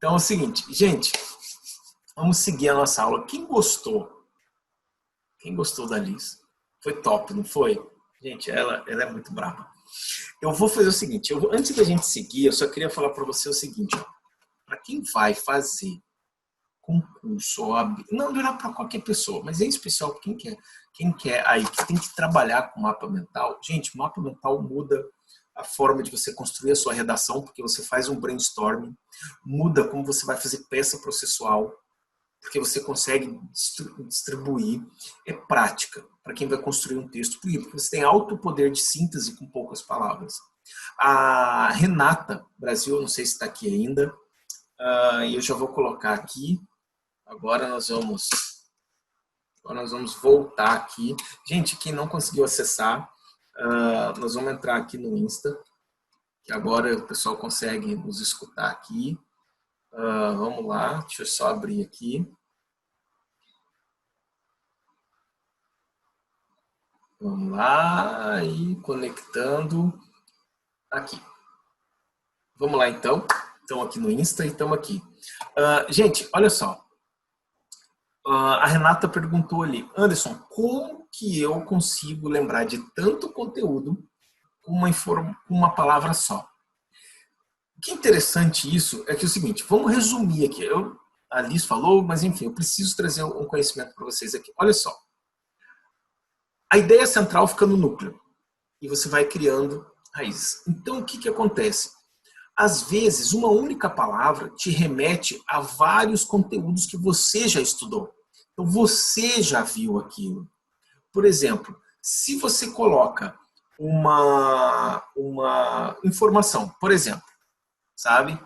Então é o seguinte, gente, vamos seguir a nossa aula. Quem gostou? Quem gostou da Liz? Foi top, não foi? Gente, ela é muito brava. Eu vou fazer o seguinte, antes da gente seguir, eu só queria falar para você o seguinte, para quem vai fazer concurso, OAB, não é para qualquer pessoa, mas em especial quem quer aí, que tem que trabalhar com mapa mental. Gente, o mapa mental muda a forma de você construir a sua redação, porque você faz um brainstorming, muda como você vai fazer peça processual, porque você consegue distribuir, é prática para quem vai construir um texto, porque você tem alto poder de síntese com poucas palavras. A Renata Brasil, não sei se está aqui ainda, e eu já vou colocar aqui. Agora nós vamos voltar aqui. Gente, quem não conseguiu acessar, nós vamos entrar aqui no Insta, que agora o pessoal consegue nos escutar aqui. Vamos lá, deixa eu só abrir aqui. Vamos lá, e conectando aqui. Vamos lá então. Estamos aqui no Insta e estamos aqui. Gente, olha só. A Renata perguntou ali, Anderson, como que eu consigo lembrar de tanto conteúdo com uma palavra só? O que é interessante isso é que é o seguinte, vamos resumir aqui. A Liz falou, mas enfim, eu preciso trazer um conhecimento para vocês aqui. Olha só. A ideia central fica no núcleo e você vai criando raízes. Então, o que acontece? Às vezes, uma única palavra te remete a vários conteúdos que você já estudou. Então, você já viu aquilo. Por exemplo, se você coloca uma informação, por exemplo, sabe?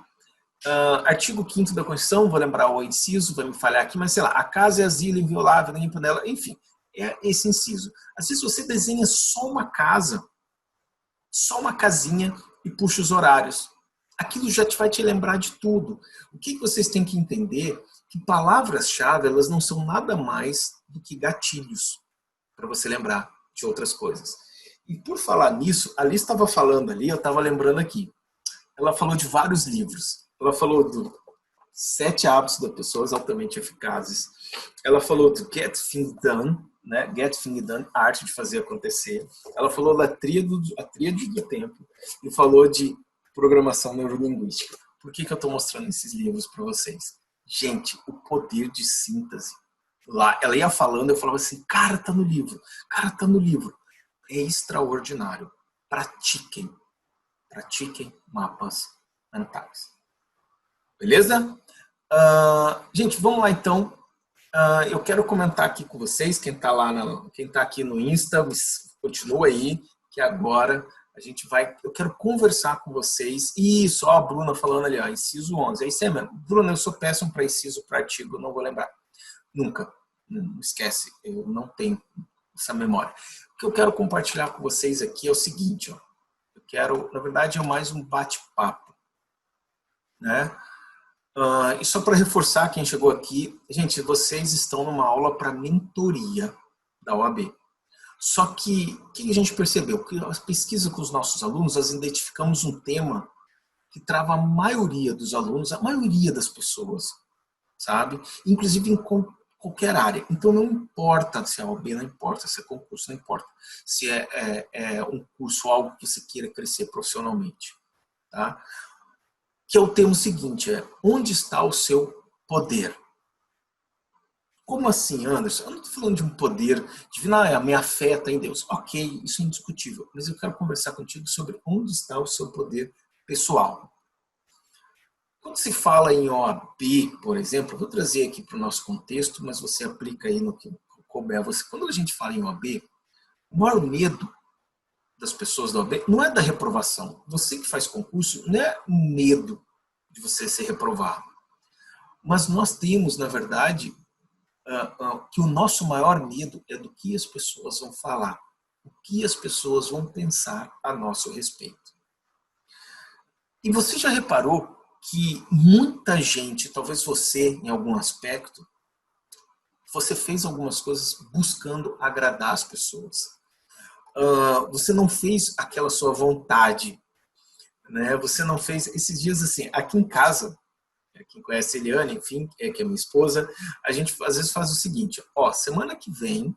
Artigo 5º da Constituição, vou lembrar o inciso, vai me falhar aqui, mas sei lá, a casa é asilo inviolável, nem panela, enfim, é esse inciso. Às vezes você desenha só uma casa, só uma casinha e puxa os horários. Aquilo já vai te lembrar de tudo. O que vocês têm que entender? Que palavras-chave, elas não são nada mais do que gatilhos para você lembrar de outras coisas. E por falar nisso, a Liz estava falando ali, eu estava lembrando aqui. Ela falou de vários livros. Ela falou do 7 Hábitos das Pessoas Altamente Eficazes. Ela falou do Get Things Done, né? Get Things Done, a arte de fazer acontecer. Ela falou da tríade do tempo e falou de programação neurolinguística. Por que eu estou mostrando esses livros para vocês? Gente, o poder de síntese. Lá, ela ia falando, eu falava assim, cara, tá no livro. Cara, tá no livro. É extraordinário. Pratiquem mapas mentais. Beleza? Gente, vamos lá então. Eu quero comentar aqui com vocês, quem tá aqui no Insta, continua aí, que agora a gente vai, eu quero conversar com vocês. Isso, ó, a Bruna falando ali, ó, inciso 11. É isso aí mesmo. Bruna, eu sou péssimo para inciso, para artigo, não vou lembrar. Nunca. Não esquece, eu não tenho essa memória. O que eu quero compartilhar com vocês aqui é o seguinte, ó. Na verdade, é mais um bate-papo, né? E só para reforçar quem chegou aqui, gente, vocês estão numa aula para mentoria da OAB. Só que, o que a gente percebeu? Que as pesquisas com os nossos alunos, nós identificamos um tema que trava a maioria dos alunos, a maioria das pessoas, sabe? Inclusive em qualquer área. Então, não importa se é OAB, não importa se é concurso, não importa se é um curso ou algo que você queira crescer profissionalmente. Tá? Que é o termo seguinte, onde está o seu poder? Como assim, Anderson? Eu não estou falando de um poder divino, a minha fé está em Deus. Ok, isso é indiscutível. Mas eu quero conversar contigo sobre onde está o seu poder pessoal. Quando se fala em OAB, por exemplo, eu vou trazer aqui para o nosso contexto, mas você aplica aí no que couber você. Quando a gente fala em OAB, o maior medo das pessoas da OAB não é da reprovação. Você que faz concurso, não é medo de você ser reprovado. Mas nós temos, na verdade, que o nosso maior medo é do que as pessoas vão falar, o que as pessoas vão pensar a nosso respeito. E você já reparou que muita gente, talvez você em algum aspecto, você fez algumas coisas buscando agradar as pessoas. Você não fez aquela sua vontade, né? Você não fez esses dias assim, aqui em casa, quem conhece a Eliane, enfim, que é minha esposa, a gente às vezes faz o seguinte, ó, semana que vem,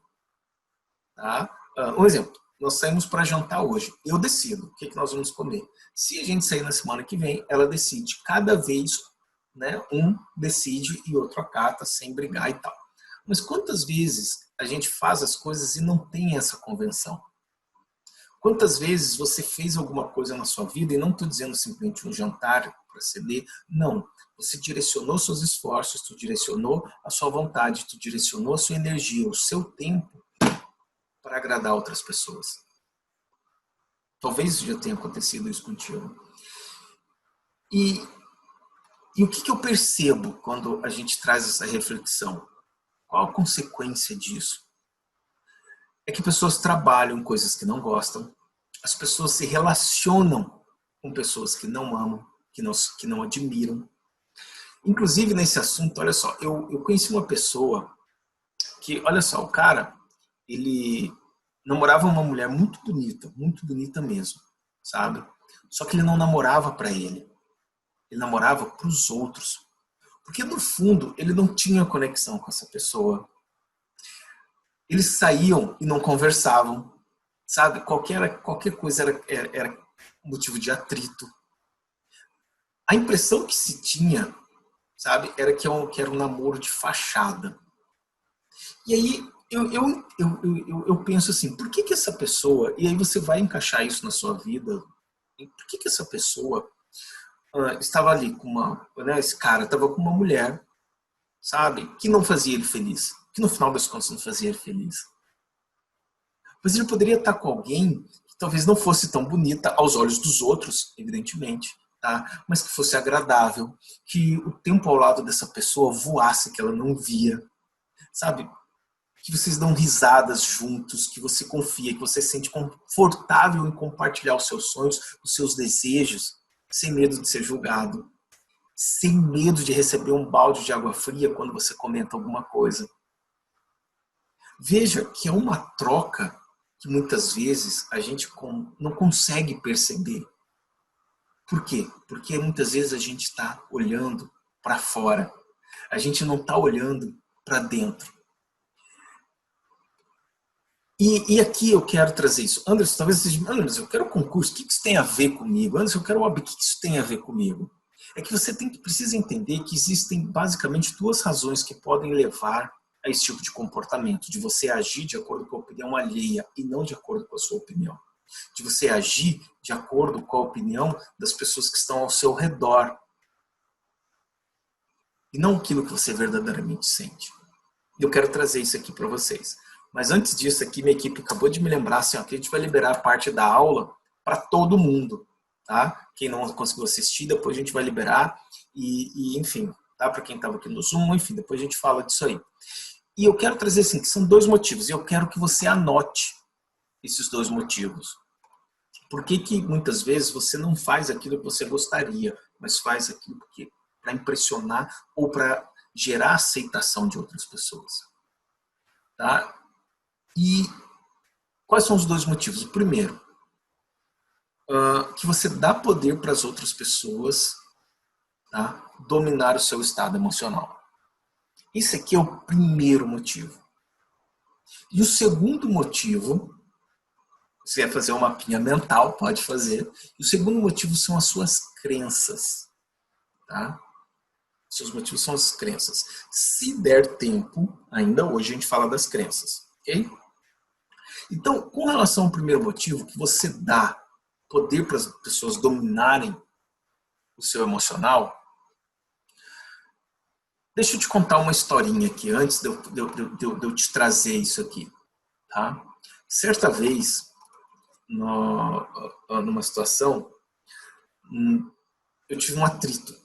tá? Um exemplo, nós saímos para jantar hoje, eu decido o que nós vamos comer. Se a gente sair na semana que vem, ela decide. Cada vez, né, um decide e outro acata, sem brigar e tal. Mas quantas vezes a gente faz as coisas e não tem essa convenção? Quantas vezes você fez alguma coisa na sua vida, e não estou dizendo simplesmente um jantar para ceder, não. Você direcionou seus esforços, tu direcionou a sua vontade, tu direcionou a sua energia, o seu tempo para agradar outras pessoas. Talvez já tenha acontecido isso contigo. E o que eu percebo quando a gente traz essa reflexão? Qual a consequência disso? É que pessoas trabalham coisas que não gostam, as pessoas se relacionam com pessoas que não amam, que não admiram. Inclusive nesse assunto, olha só, eu conheci uma pessoa que, olha só, o cara, ele namorava uma mulher muito bonita mesmo, sabe? Só que ele não namorava para ele namorava para os outros. Porque no fundo ele não tinha conexão com essa pessoa. Eles saíam e não conversavam, sabe? Qualquer coisa era motivo de atrito. A impressão que se tinha, sabe, era que era um namoro de fachada. E aí eu penso assim, por que essa pessoa, e aí você vai encaixar isso na sua vida, por que essa pessoa estava ali com esse cara estava com uma mulher, sabe, que não fazia ele feliz, que no final das contas não fazia ele feliz. Mas ele poderia estar com alguém que talvez não fosse tão bonita aos olhos dos outros, evidentemente, tá? Mas que fosse agradável, que o tempo ao lado dessa pessoa voasse, que ela não via, sabe? Que vocês dão risadas juntos, que você confia, que você se sente confortável em compartilhar os seus sonhos, os seus desejos, sem medo de ser julgado, sem medo de receber um balde de água fria quando você comenta alguma coisa. Veja que é uma troca que muitas vezes a gente não consegue perceber. Por quê? Porque muitas vezes a gente está olhando para fora, a gente não está olhando para dentro. E aqui eu quero trazer isso. Anderson, talvez você diga, Anderson, eu quero concurso, o que isso tem a ver comigo? Anderson, eu quero OAB, o que isso tem a ver comigo? É que você precisa entender que existem basicamente duas razões que podem levar a esse tipo de comportamento, de você agir de acordo com a opinião alheia e não de acordo com a sua opinião. De você agir de acordo com a opinião das pessoas que estão ao seu redor. E não aquilo que você verdadeiramente sente. Eu quero trazer isso aqui para vocês. Mas antes disso aqui, minha equipe acabou de me lembrar assim, ó, que a gente vai liberar a parte da aula para todo mundo, tá? Quem não conseguiu assistir, depois a gente vai liberar e enfim, tá? Para quem estava aqui no Zoom, enfim, depois a gente fala disso aí. E eu quero trazer assim, que são dois motivos, e eu quero que você anote esses dois motivos. Por que muitas vezes você não faz aquilo que você gostaria, mas faz aquilo para impressionar ou para gerar aceitação de outras pessoas, tá? E quais são os dois motivos? O primeiro, que você dá poder para as outras pessoas, tá, dominar o seu estado emocional. Esse aqui é o primeiro motivo. E o segundo motivo, você vai fazer uma mapinha mental, pode fazer. E o segundo motivo são as suas crenças. Tá? Seus motivos são as crenças. Se der tempo, ainda hoje a gente fala das crenças. Ok? Então, com relação ao primeiro motivo, que você dá poder para as pessoas dominarem o seu emocional, deixa eu te contar uma historinha aqui, antes de eu te trazer isso aqui. Tá? Certa vez, numa situação, eu tive um atrito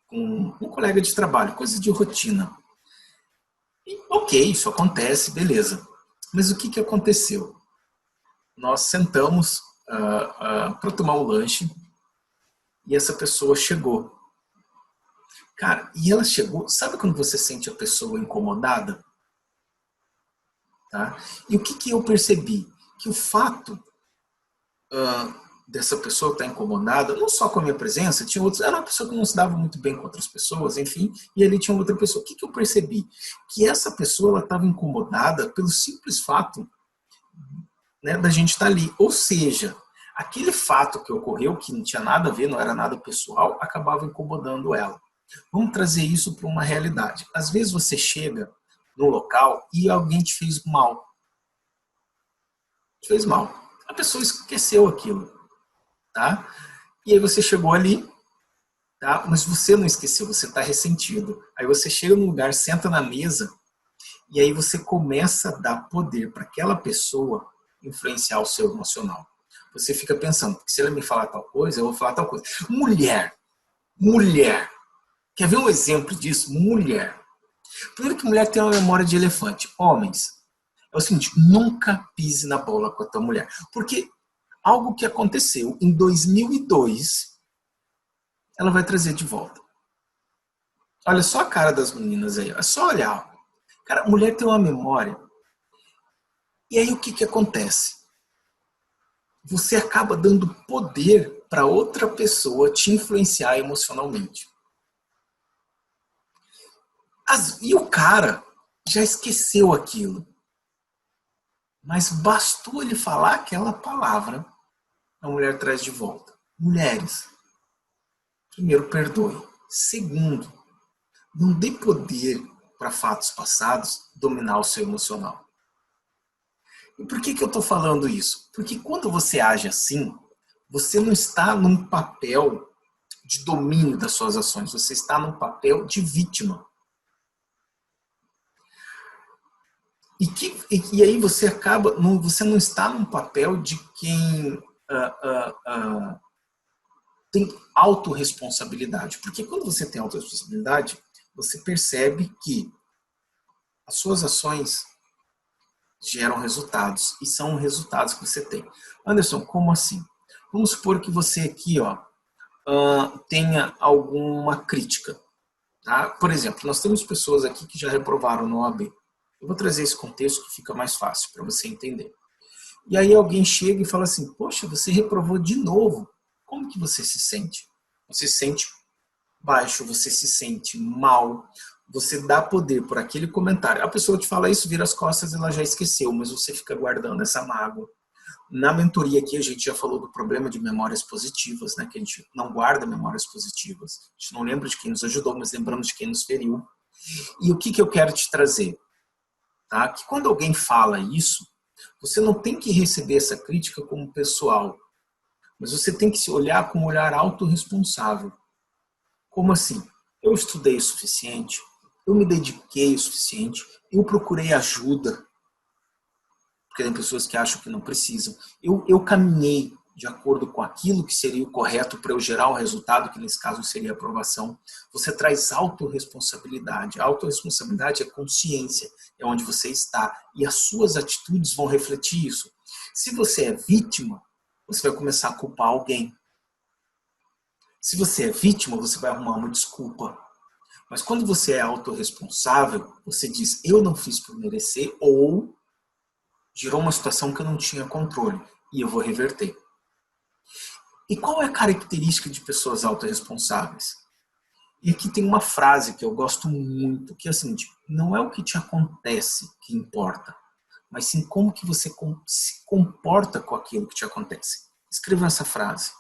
com um colega de trabalho, coisa de rotina. E, ok, isso acontece, beleza. Mas o que aconteceu? Nós sentamos para tomar um lanche e essa pessoa chegou. Cara, e ela chegou, sabe quando você sente a pessoa incomodada? Tá? E o que eu percebi? Que o fato dessa pessoa estar incomodada, não só com a minha presença, tinha outros, era uma pessoa que não se dava muito bem com outras pessoas, enfim, e ali tinha outra pessoa. O que eu percebi? Que essa pessoa estava incomodada pelo simples fato, né, da gente estar ali. Ou seja, aquele fato que ocorreu, que não tinha nada a ver, não era nada pessoal, acabava incomodando ela. Vamos trazer isso para uma realidade. Às vezes você chega no local e alguém te fez mal. Te fez mal. A pessoa esqueceu aquilo, tá? E aí você chegou ali, tá? Mas você não esqueceu, você está ressentido. Aí você chega no lugar, senta na mesa e aí você começa a dar poder para aquela pessoa influenciar o seu emocional. Você fica pensando, porque se ela me falar tal coisa, eu vou falar tal coisa. Mulher. Quer ver um exemplo disso? Mulher. Primeiro que mulher tem uma memória de elefante. Homens, é o seguinte, nunca pise na bola com a tua mulher. Porque algo que aconteceu em 2002, ela vai trazer de volta. Olha só a cara das meninas aí. É só olhar. Cara, mulher tem uma memória. E aí o que acontece? Você acaba dando poder para outra pessoa te influenciar emocionalmente. E o cara já esqueceu aquilo. Mas bastou ele falar aquela palavra, a mulher traz de volta. Mulheres, primeiro, perdoe. Segundo, não dê poder para fatos passados dominar o seu emocional. E por que eu estou falando isso? Porque quando você age assim, você não está num papel de domínio das suas ações, você está num papel de vítima. E aí você acaba, você não está num papel de quem tem autorresponsabilidade. Porque quando você tem autorresponsabilidade, você percebe que as suas ações geram resultados. E são resultados que você tem. Anderson, como assim? Vamos supor que você aqui tenha alguma crítica. Tá? Por exemplo, nós temos pessoas aqui que já reprovaram no OAB. Eu vou trazer esse contexto que fica mais fácil para você entender. E aí alguém chega e fala assim, poxa, você reprovou de novo. Como que você se sente? Você se sente baixo, você se sente mal, você dá poder por aquele comentário. A pessoa te fala isso, vira as costas, ela já esqueceu, mas você fica guardando essa mágoa. Na mentoria aqui a gente já falou do problema de memórias positivas, né? Que a gente não guarda memórias positivas. A gente não lembra de quem nos ajudou, mas lembramos de quem nos feriu. E o que eu quero te trazer? Tá? Que quando alguém fala isso, você não tem que receber essa crítica como pessoal, mas você tem que se olhar com um olhar autorresponsável. Como assim? Eu estudei o suficiente, eu me dediquei o suficiente, eu procurei ajuda, porque tem pessoas que acham que não precisam. Eu caminhei de acordo com aquilo que seria o correto para eu gerar o resultado, que nesse caso seria a aprovação. Você traz autorresponsabilidade. A autorresponsabilidade é consciência, é onde você está. E as suas atitudes vão refletir isso. Se você é vítima, você vai começar a culpar alguém. Se você é vítima, você vai arrumar uma desculpa. Mas quando você é autorresponsável, você diz, eu não fiz por merecer, ou gerou uma situação que eu não tinha controle, e eu vou reverter. E qual é a característica de pessoas autorresponsáveis? E aqui tem uma frase que eu gosto muito, que é a seguinte, não é o que te acontece que importa, mas sim como que você se comporta com aquilo que te acontece. Escreva essa frase.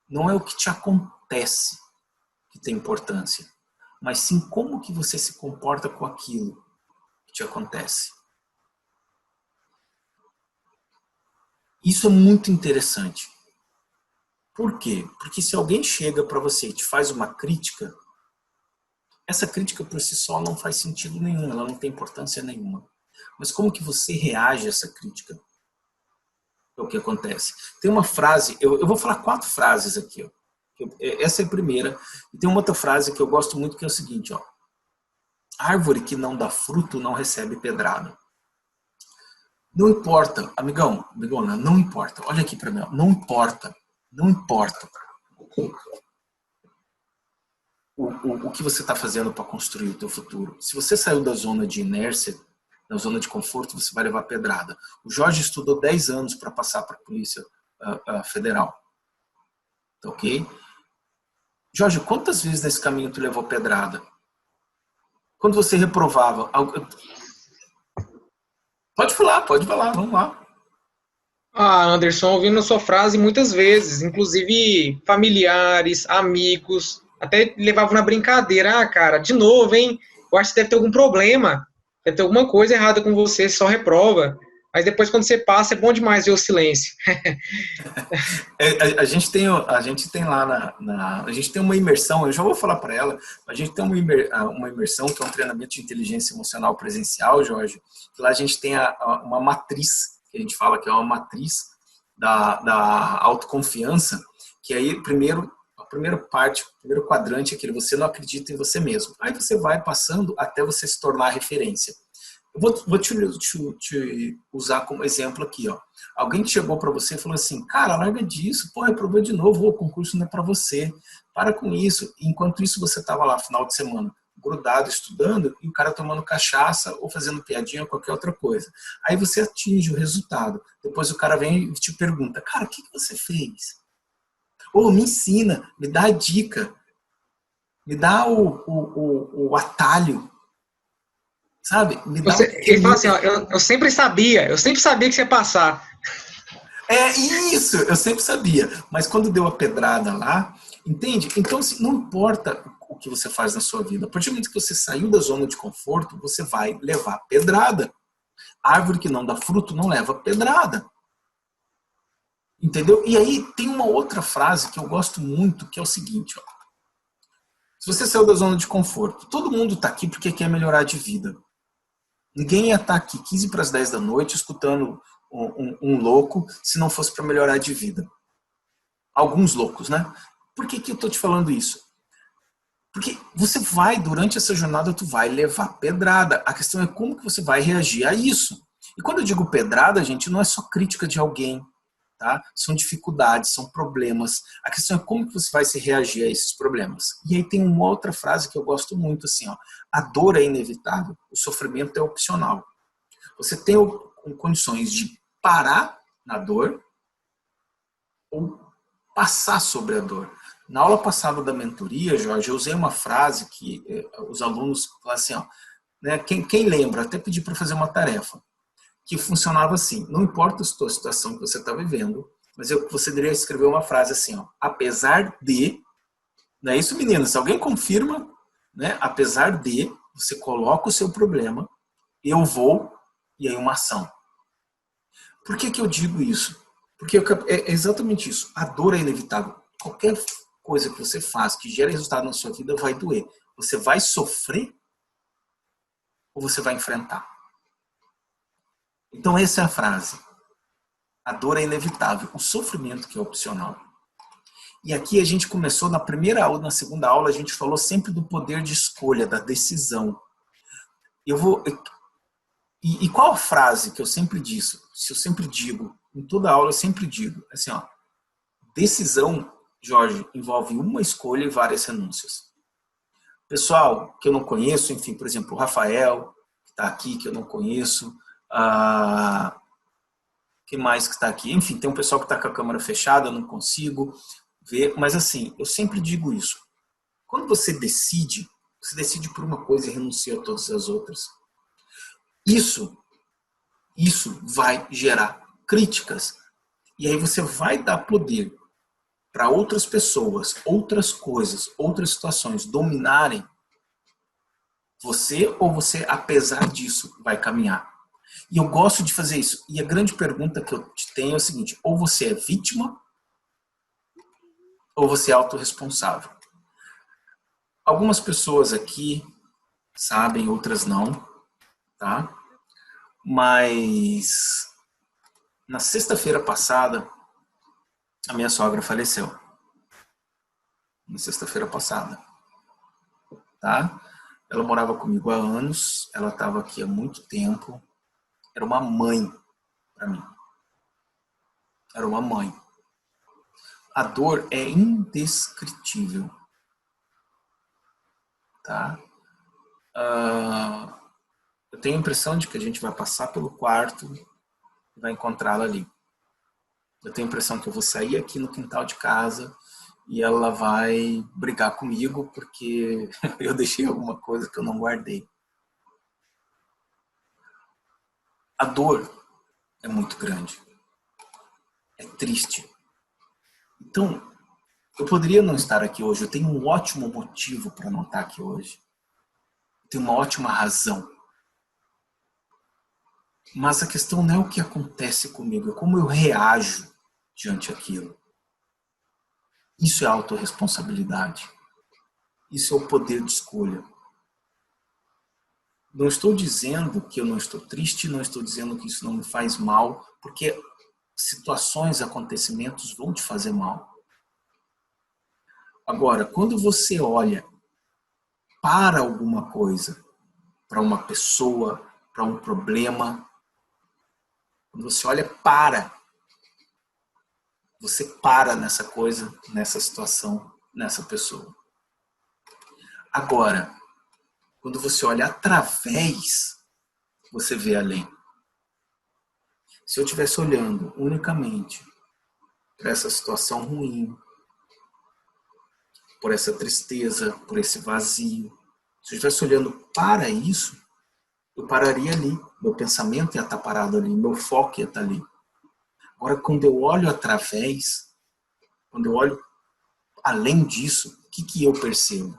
Não é o que te acontece que tem importância, mas sim como que você se comporta com aquilo que te acontece. Isso é muito interessante. Por quê? Porque se alguém chega para você e te faz uma crítica, essa crítica por si só não faz sentido nenhum, ela não tem importância nenhuma. Mas como que você reage a essa crítica? É o que acontece. Tem uma frase, eu vou falar 4 frases aqui. Ó. Essa é a primeira. E tem uma outra frase que eu gosto muito, que é o seguinte. Ó, árvore que não dá fruto não recebe pedrada. Não importa, amigona, não importa. Olha aqui para mim, ó, não importa. Não importa o que você está fazendo para construir o teu futuro. Se você saiu da zona de inércia, da zona de conforto, você vai levar pedrada. O Jorge estudou 10 anos para passar para a polícia federal. Tá ok? Jorge, quantas vezes nesse caminho tu levou pedrada? Quando você reprovava? Pode falar, vamos lá. Ah, Anderson, ouvindo a sua frase muitas vezes, inclusive familiares, amigos, até levavam na brincadeira. Ah, cara, de novo, hein? Eu acho que deve ter algum problema, deve ter alguma coisa errada com você, só reprova. Mas depois, quando você passa, é bom demais ver o silêncio. A gente tem lá a gente tem uma imersão, eu já vou falar para ela, a gente tem uma imersão que é um treinamento de inteligência emocional presencial, Jorge, que lá a gente tem uma matriz, que a gente fala que é uma matriz da autoconfiança, que aí a primeira parte, o primeiro quadrante é aquele, você não acredita em você mesmo. Aí você vai passando até você se tornar referência. Eu vou te usar como exemplo aqui, ó. Alguém que chegou para você e falou assim, cara, larga disso, pô, reprovou de novo, o concurso não é para você, para com isso. Enquanto isso você estava lá, final de semana, grudado, estudando, e o cara tomando cachaça ou fazendo piadinha ou qualquer outra coisa. Aí você atinge o resultado. Depois o cara vem e te pergunta, cara, o que você fez? Ou me ensina, me dá a dica, me dá o atalho, sabe? Me dá o Ele fala assim, caminho. ó, eu eu sempre sabia que você ia passar. É isso, eu sempre sabia. Mas quando deu a pedrada lá, entende? Então, assim, não importa o que você faz na sua vida. A partir do momento que você saiu da zona de conforto, você vai levar pedrada. Árvore que não dá fruto não leva pedrada. Entendeu? E aí tem uma outra frase que eu gosto muito, que é o seguinte, ó. Se você saiu da zona de conforto, todo mundo está aqui porque quer melhorar de vida. Ninguém ia estar aqui 15 para as 10 da noite escutando um louco se não fosse para melhorar de vida. Alguns loucos, né? Por que eu estou te falando isso? Porque você vai, durante essa jornada, tu vai levar pedrada. A questão é como que você vai reagir a isso. E quando eu digo pedrada, gente, não é só crítica de alguém, tá? São dificuldades, são problemas. A questão é como que você vai se reagir a esses problemas. E aí tem uma outra frase que eu gosto muito, assim, ó. A dor é inevitável, o sofrimento é opcional. Você tem condições de parar na dor ou passar sobre a dor. Na aula passada da mentoria, Jorge, eu usei uma frase que os alunos falaram assim, ó, né, quem lembra, até pedi para fazer uma tarefa, que funcionava assim, não importa a sua situação que você está vivendo, mas você deveria escrever uma frase assim, ó, apesar de, não é isso, meninas? Se alguém confirma, né, apesar de, você coloca o seu problema, eu vou, e aí uma ação. Por que eu digo isso? Porque é exatamente isso. A dor é inevitável. Qualquer coisa que você faz que gere resultado na sua vida vai doer. Você vai sofrer ou você vai enfrentar? Então essa é a frase. A dor é inevitável. O sofrimento que é opcional. E aqui a gente começou na primeira aula, na segunda aula, a gente falou sempre do poder de escolha, da decisão. Eu vou. E qual a frase que eu sempre disse? Se eu sempre digo, em toda aula eu sempre digo, assim, ó, decisão, Jorge, envolve uma escolha e várias renúncias. Pessoal que eu não conheço, enfim, por exemplo, o Rafael, que está aqui, que eu não conheço, que mais que está aqui? Enfim, tem um pessoal que está com a câmera fechada, eu não consigo ver, mas assim, eu sempre digo isso. Quando você decide por uma coisa e renuncia a todas as outras. Isso, isso vai gerar críticas. E aí você vai dar poder para outras pessoas, outras coisas, outras situações dominarem você ou você, apesar disso, vai caminhar. E eu gosto de fazer isso. E a grande pergunta que eu te tenho é o seguinte: ou você é vítima ou você é autorresponsável. Algumas pessoas aqui sabem, outras não, tá? Mas na sexta-feira passada, a minha sogra faleceu. Na sexta-feira passada, tá? Ela morava comigo há anos, ela estava aqui há muito tempo. Era uma mãe para mim. Era uma mãe. A dor é indescritível, tá? Eu tenho a impressão de que a gente vai passar pelo quarto e vai encontrá-la ali. Eu tenho a impressão que eu vou sair aqui no quintal de casa e ela vai brigar comigo porque eu deixei alguma coisa que eu não guardei. A dor é muito grande. É triste. Então, eu poderia não estar aqui hoje. Eu tenho um ótimo motivo para não estar aqui hoje. Eu tenho uma ótima razão. Mas a questão não é o que acontece comigo, é como eu reajo diante daquilo. Isso é autorresponsabilidade. Isso é o poder de escolha. Não estou dizendo que eu não estou triste, não estou dizendo que isso não me faz mal, porque situações, acontecimentos vão te fazer mal. Agora, quando você olha para alguma coisa, para uma pessoa, para um problema, quando você olha você para nessa coisa, nessa situação, nessa pessoa. Agora, quando você olha através, você vê além. Se eu estivesse olhando unicamente para essa situação ruim, por essa tristeza, por esse vazio, se eu estivesse olhando para isso, eu pararia ali. Meu pensamento ia estar parado ali, meu foco ia estar ali. Agora, quando eu olho através, quando eu olho além disso, o que eu percebo?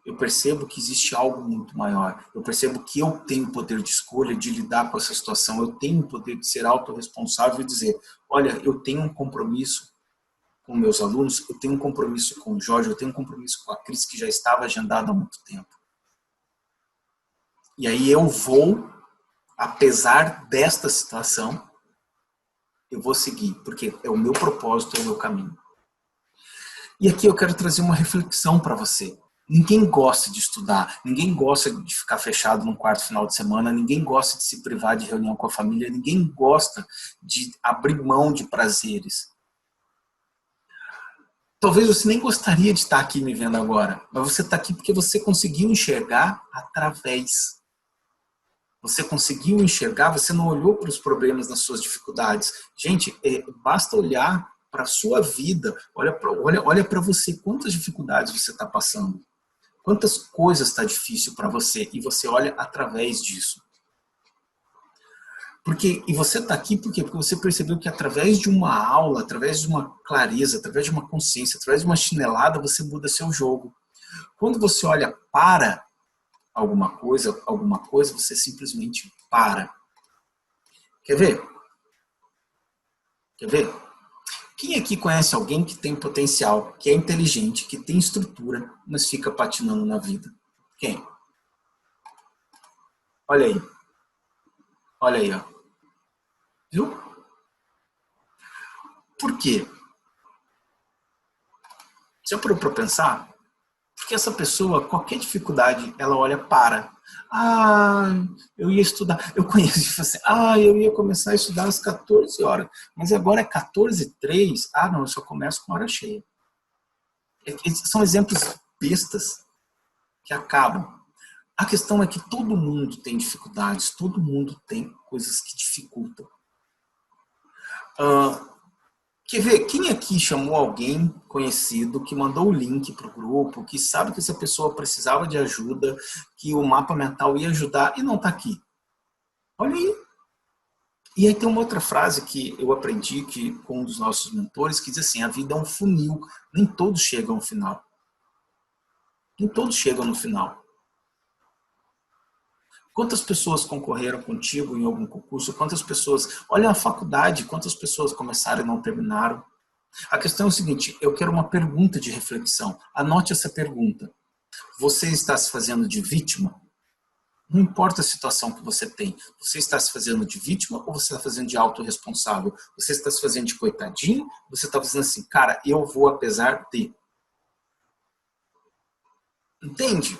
Eu percebo que existe algo muito maior. Eu percebo que eu tenho poder de escolha de lidar com essa situação. Eu tenho o poder de ser autorresponsável e dizer, olha, eu tenho um compromisso com meus alunos, eu tenho um compromisso com o Jorge, eu tenho um compromisso com a Cris, que já estava agendado há muito tempo. E aí eu vou, apesar desta situação, eu vou seguir, porque é o meu propósito, é o meu caminho. E aqui eu quero trazer uma reflexão para você. Ninguém gosta de estudar, ninguém gosta de ficar fechado num quarto final de semana, ninguém gosta de se privar de reunião com a família, ninguém gosta de abrir mão de prazeres. Talvez você nem gostaria de estar aqui me vendo agora, mas você está aqui porque você conseguiu enxergar através. Você conseguiu enxergar, você não olhou para os problemas nas suas dificuldades. Gente, basta olhar para a sua vida, olha para você, quantas dificuldades você está passando. Quantas coisas está difícil para você e você olha através disso. E você está aqui por quê? Porque você percebeu que através de uma aula, através de uma clareza, através de uma consciência, através de uma chinelada, você muda seu jogo. Quando você olha para alguma coisa, você simplesmente para. Quer ver? Quer ver? Quem aqui conhece alguém que tem potencial, que é inteligente, que tem estrutura, mas fica patinando na vida? Quem? Olha aí. Olha aí, ó. Viu? Por quê? Já parou para pensar? Porque essa pessoa, qualquer dificuldade, ela olha para. Ah, eu ia estudar. Eu conheço isso assim. Ah, eu ia começar a estudar às 14 horas. Mas agora é 14h03. Ah, não, eu só começo com hora cheia. São exemplos bestas que acabam. A questão é que todo mundo tem dificuldades, todo mundo tem coisas que dificultam. Quer ver, quem aqui chamou alguém conhecido, que mandou o link para o grupo, que sabe que essa pessoa precisava de ajuda, que o mapa mental ia ajudar e não está aqui? Olha aí. E aí tem uma outra frase que eu aprendi com um dos nossos mentores, que diz assim, a vida é um funil, nem todos chegam ao final. Nem todos chegam no final. Quantas pessoas concorreram contigo em algum concurso? Quantas pessoas... Olha a faculdade, quantas pessoas começaram e não terminaram? A questão é o seguinte, eu quero uma pergunta de reflexão. Anote essa pergunta. Você está se fazendo de vítima? Não importa a situação que você tem. Você está se fazendo de vítima ou você está fazendo de autorresponsável? Você está se fazendo de coitadinho? Você está fazendo assim, cara, eu vou apesar de... Entende?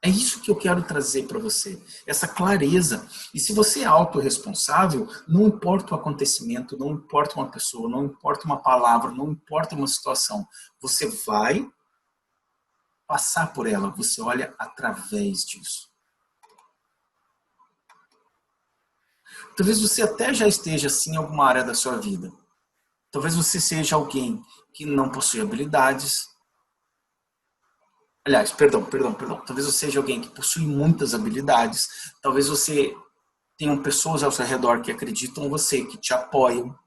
É isso que eu quero trazer para você, essa clareza. E se você é autorresponsável, não importa o acontecimento, não importa uma pessoa, não importa uma palavra, não importa uma situação. Você vai passar por ela, você olha através disso. Talvez você até já esteja assim em alguma área da sua vida. Talvez você seja alguém que não possui habilidades. Aliás, perdão. Talvez você seja alguém que possui muitas habilidades. Talvez você tenha pessoas ao seu redor que acreditam em você, que te apoiam.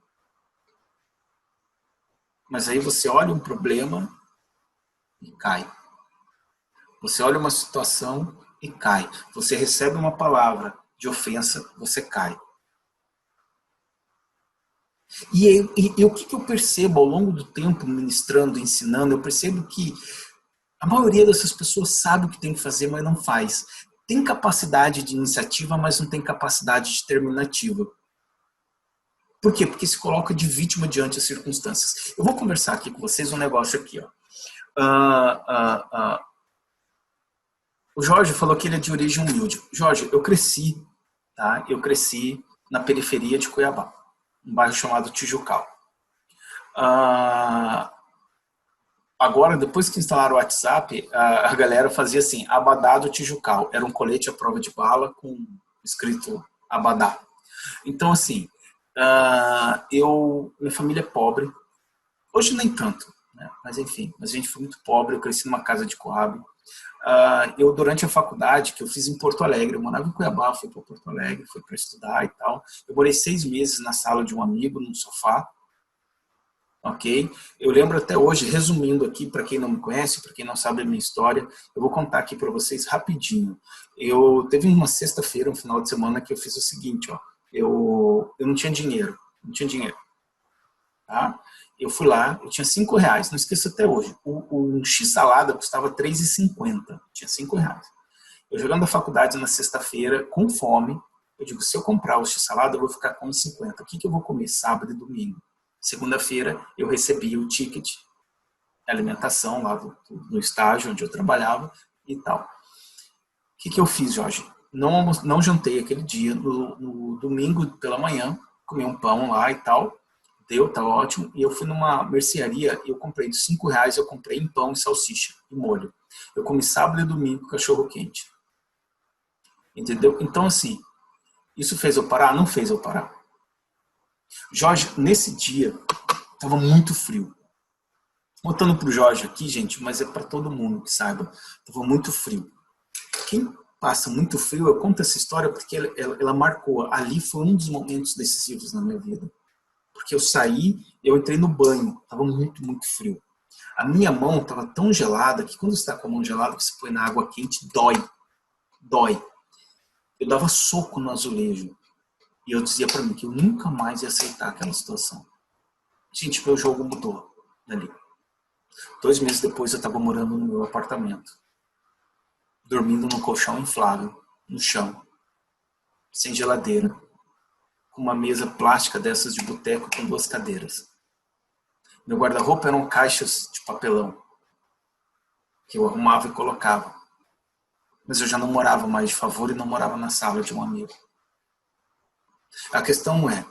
Mas aí você olha um problema e cai. Você olha uma situação e cai. Você recebe uma palavra de ofensa, você cai. E o que eu percebo ao longo do tempo, ministrando, ensinando, eu percebo que a maioria dessas pessoas sabe o que tem que fazer, mas não faz. Tem capacidade de iniciativa, mas não tem capacidade determinativa. Por quê? Porque se coloca de vítima diante das circunstâncias. Eu vou conversar aqui com vocês um negócio aqui. Ó. O Jorge falou que ele é de origem humilde. Jorge, eu cresci, tá? Eu cresci na periferia de Cuiabá, um bairro chamado Tijucal. Agora, depois que instalaram o WhatsApp, a galera fazia assim, Abadá do Tijucal. Era um colete à prova de bala com escrito Abadá. Então, assim, minha família é pobre. Hoje nem tanto, né? Mas enfim, a gente foi muito pobre. Eu cresci numa casa de Coab. Eu, durante a faculdade, que eu fiz em Porto Alegre, eu morava em Cuiabá, fui para Porto Alegre, fui para estudar e tal. Eu morei 6 meses na sala de um amigo, num sofá. Ok? Eu lembro até hoje, resumindo aqui, para quem não me conhece, para quem não sabe a minha história, eu vou contar aqui para vocês rapidinho. Teve uma sexta-feira, um final de semana, que eu fiz o seguinte, ó. Eu não tinha dinheiro, tá? Eu fui lá, eu tinha R$5, não esqueço até hoje. Um X-salada custava R$3,50, tinha R$5. Eu jogando a faculdade na sexta-feira, com fome, eu digo, se eu comprar o X-salada, eu vou ficar com R$1,50. O que eu vou comer sábado e domingo? Segunda-feira, eu recebi o ticket, a alimentação lá do estágio onde eu trabalhava e tal. O que eu fiz, Jorge? Não jantei aquele dia. No domingo pela manhã, comi um pão lá e tal. Tá ótimo. E eu fui numa mercearia e eu comprei de R$5, eu comprei em pão e salsicha e molho. Eu comi sábado e domingo cachorro quente. Entendeu? Então, assim, isso fez eu parar? Não fez eu parar. Jorge, nesse dia, estava muito frio. Contando pro Jorge aqui, gente, mas é para todo mundo que saiba. Estava muito frio. Quem passa muito frio, eu conto essa história porque ela marcou. Ali foi um dos momentos decisivos na minha vida. Porque eu saí, eu entrei no banho, estava muito, muito frio. A minha mão estava tão gelada que quando você está com a mão gelada, você põe na água quente, dói. Eu dava soco no azulejo. E eu dizia para mim que eu nunca mais ia aceitar aquela situação. Gente, meu jogo mudou dali. 2 meses depois eu estava morando no meu apartamento. Dormindo num colchão inflável, no chão. Sem geladeira. Com uma mesa plástica dessas de boteco com 2 cadeiras. Meu guarda-roupa eram caixas de papelão. Que eu arrumava e colocava. Mas eu já não morava mais de favor e não morava na sala de um amigo. A questão é,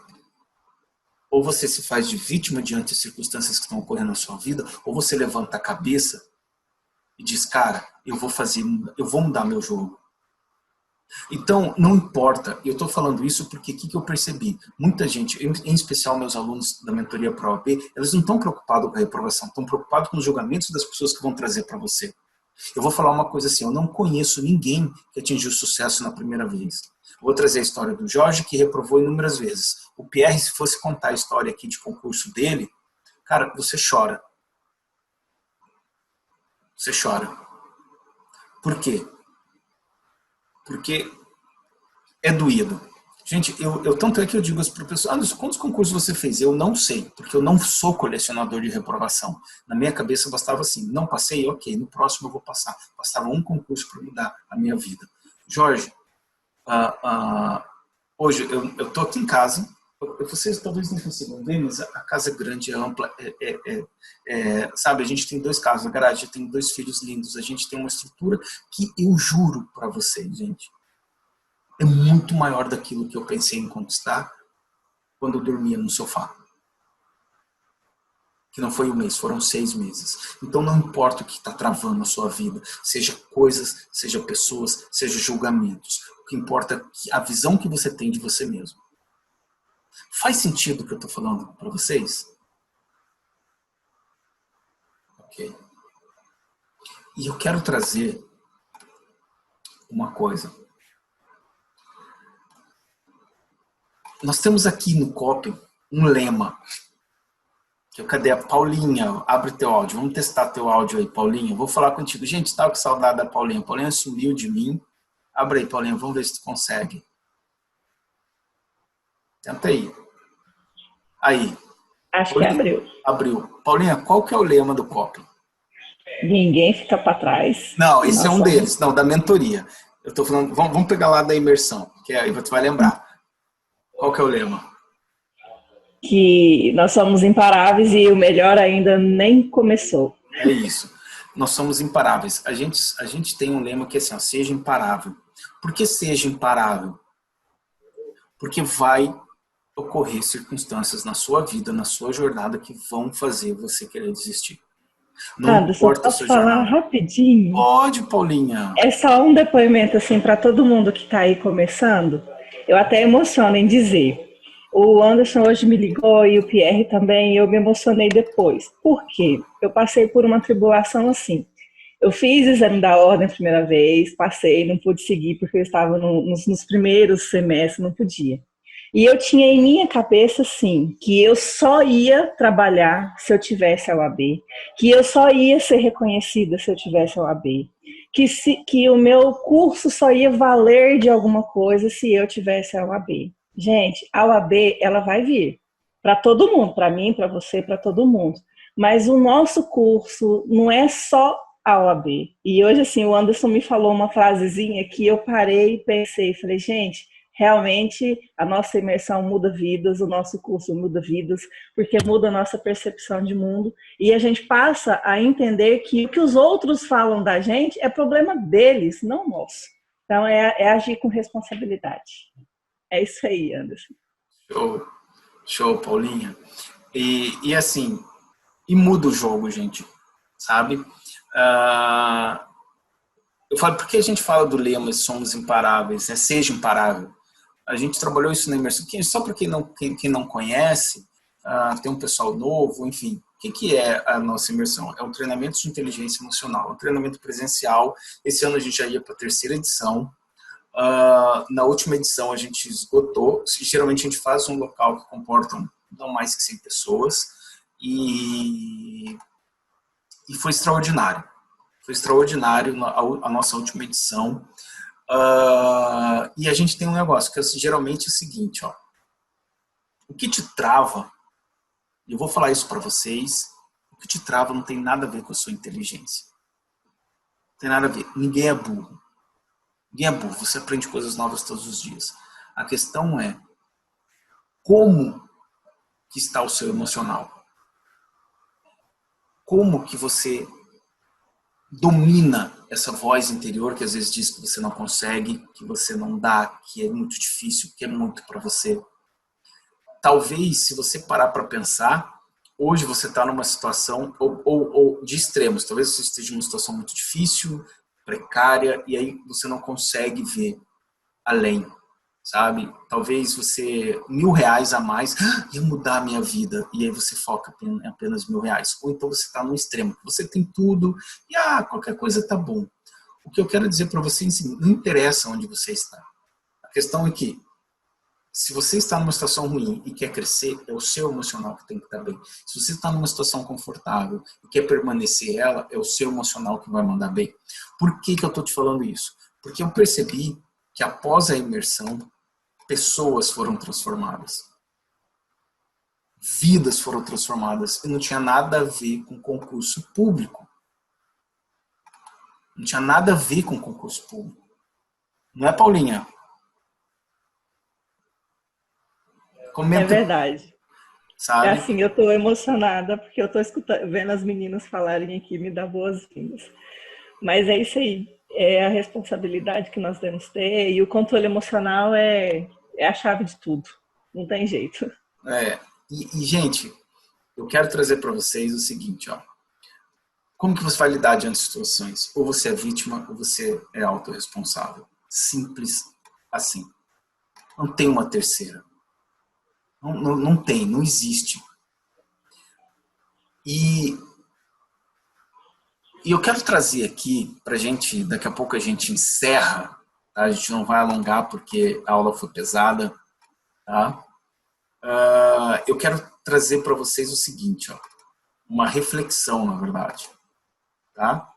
ou você se faz de vítima diante das circunstâncias que estão ocorrendo na sua vida, ou você levanta a cabeça e diz, cara, eu vou mudar meu jogo. Então, não importa, eu estou falando isso porque o que eu percebi? Muita gente, em especial meus alunos da mentoria para a OAB, eles não estão preocupados com a reprovação, estão preocupados com os julgamentos das pessoas que vão trazer para você. Eu vou falar uma coisa assim, eu não conheço ninguém que atingiu sucesso na primeira vez. Vou trazer a história do Jorge, que reprovou inúmeras vezes. O Pierre, se fosse contar a história aqui de concurso dele, cara, você chora. Você chora. Por quê? Porque é doído. Gente, tanto é que eu digo para as pessoas, quantos concursos você fez? Eu não sei, porque eu não sou colecionador de reprovação. Na minha cabeça bastava assim, não passei, ok, no próximo eu vou passar. Bastava um concurso para mudar a minha vida. Jorge, hoje eu estou aqui em casa, vocês talvez não consigam ver, mas a casa é grande, é ampla, sabe, a gente tem 2 carros na garagem, tem 2 filhos lindos, a gente tem uma estrutura que eu juro para vocês, gente, é muito maior daquilo que eu pensei em conquistar quando eu dormia no sofá. Que não foi 1 mês, foram 6 meses. Então não importa o que está travando a sua vida, seja coisas, seja pessoas, seja julgamentos. O que importa é a visão que você tem de você mesmo. Faz sentido o que eu estou falando para vocês? Ok. E eu quero trazer uma coisa. Nós temos aqui no COP um lema. Cadê a Paulinha? Abre teu áudio. Vamos testar teu áudio aí, Paulinha. Vou falar contigo. Gente, estava com saudade da Paulinha. Paulinha sumiu de mim. Abre aí, Paulinha. Vamos ver se tu consegue. Tenta aí. Aí. Acho Paulinha, que abriu. Abriu. Paulinha, qual que é o lema do COP? Ninguém fica para trás. Não, esse é um deles. Não, da mentoria. Eu tô falando, vamos pegar lá da imersão, que aí você vai lembrar. Qual que é o lema? Que nós somos imparáveis e o melhor ainda nem começou. É isso. Nós somos imparáveis. A gente tem um lema que é assim, ó, seja imparável. Por que seja imparável? Porque vai ocorrer circunstâncias na sua vida, na sua jornada, que vão fazer você querer desistir. Não Anderson, importa a posso sua falar jornada. rapidinho? Pode, Paulinha. É só um depoimento assim para todo mundo que está aí começando. Eu até emociono em dizer. O Anderson hoje me ligou e o Pierre também, e eu me emocionei depois. Por quê? Eu passei por uma tribulação assim. Eu fiz exame da ordem a primeira vez, passei, não pude seguir porque eu estava nos primeiros semestres, não podia. E eu tinha em minha cabeça, assim, que eu só ia trabalhar se eu tivesse a OAB, que eu só ia ser reconhecida se eu tivesse a OAB, que o meu curso só ia valer de alguma coisa se eu tivesse a OAB. Gente, a OAB, ela vai vir para todo mundo, para mim, para você, para todo mundo. Mas o nosso curso não é só a OAB. E hoje, assim, o Anderson me falou uma frasezinha que eu parei e pensei, falei, gente, realmente a nossa imersão muda vidas, o nosso curso muda vidas, porque muda a nossa percepção de mundo e a gente passa a entender que o que os outros falam da gente é problema deles, não nosso. Então, é agir com responsabilidade. É isso aí, Anderson. Show, Paulinha. E assim, e muda o jogo, gente, sabe? Eu falo, por que a gente fala do lema somos imparáveis, né? Seja imparável. A gente trabalhou isso na imersão. Só para quem não conhece, tem um pessoal novo, enfim. O que é a nossa imersão? É um treinamento de inteligência emocional, um treinamento presencial. Esse ano a gente já ia para a 3ª edição. Na última edição a gente esgotou. Geralmente a gente faz um local que comporta não mais que 100 pessoas. E foi extraordinário. Foi extraordinário a nossa última edição. E a gente tem um negócio que geralmente é o seguinte, ó. O que te trava, e eu vou falar isso para vocês, o que te trava não tem nada a ver com a sua inteligência. Não tem nada a ver. Ninguém é burro. Ninguém é burro. Você aprende coisas novas todos os dias. A questão é como que está o seu emocional. Como que você domina essa voz interior que às vezes diz que você não consegue, que você não dá, que é muito difícil, que é muito para você. Talvez, se você parar para pensar, hoje você está numa situação ou de extremos. Talvez você esteja numa situação muito difícil, precária, e aí você não consegue ver além, sabe? Talvez você, R$1.000 a mais, ia mudar a minha vida, e aí você foca em apenas R$1.000. Ou então você está no extremo, você tem tudo, e qualquer coisa tá bom. O que eu quero dizer para você, assim, não interessa onde você está. A questão é que, se você está numa situação ruim e quer crescer, é o seu emocional que tem que estar bem. Se você está numa situação confortável e quer permanecer ela, é o seu emocional que vai mandar bem. Por que eu estou te falando isso? Porque eu percebi que após a imersão, pessoas foram transformadas. Vidas foram transformadas. E não tinha nada a ver com concurso público. Não tinha nada a ver com concurso público. Não é, Paulinha? Comenta, é verdade. sabe? É assim, eu estou emocionada porque eu estou vendo as meninas falarem aqui, me dá boas-vindas. Mas é isso aí, é a responsabilidade que nós devemos ter e o controle emocional é a chave de tudo, não tem jeito. Gente, eu quero trazer para vocês o seguinte, ó. Como que você vai lidar diante de situações? Ou você é vítima ou você é autorresponsável. Simples assim. Não tem uma terceira. Não tem, não existe. E eu quero trazer aqui para a gente, daqui a pouco a gente encerra, tá? A gente não vai alongar porque a aula foi pesada, tá? Eu quero trazer para vocês o seguinte, ó, uma reflexão, na verdade, tá?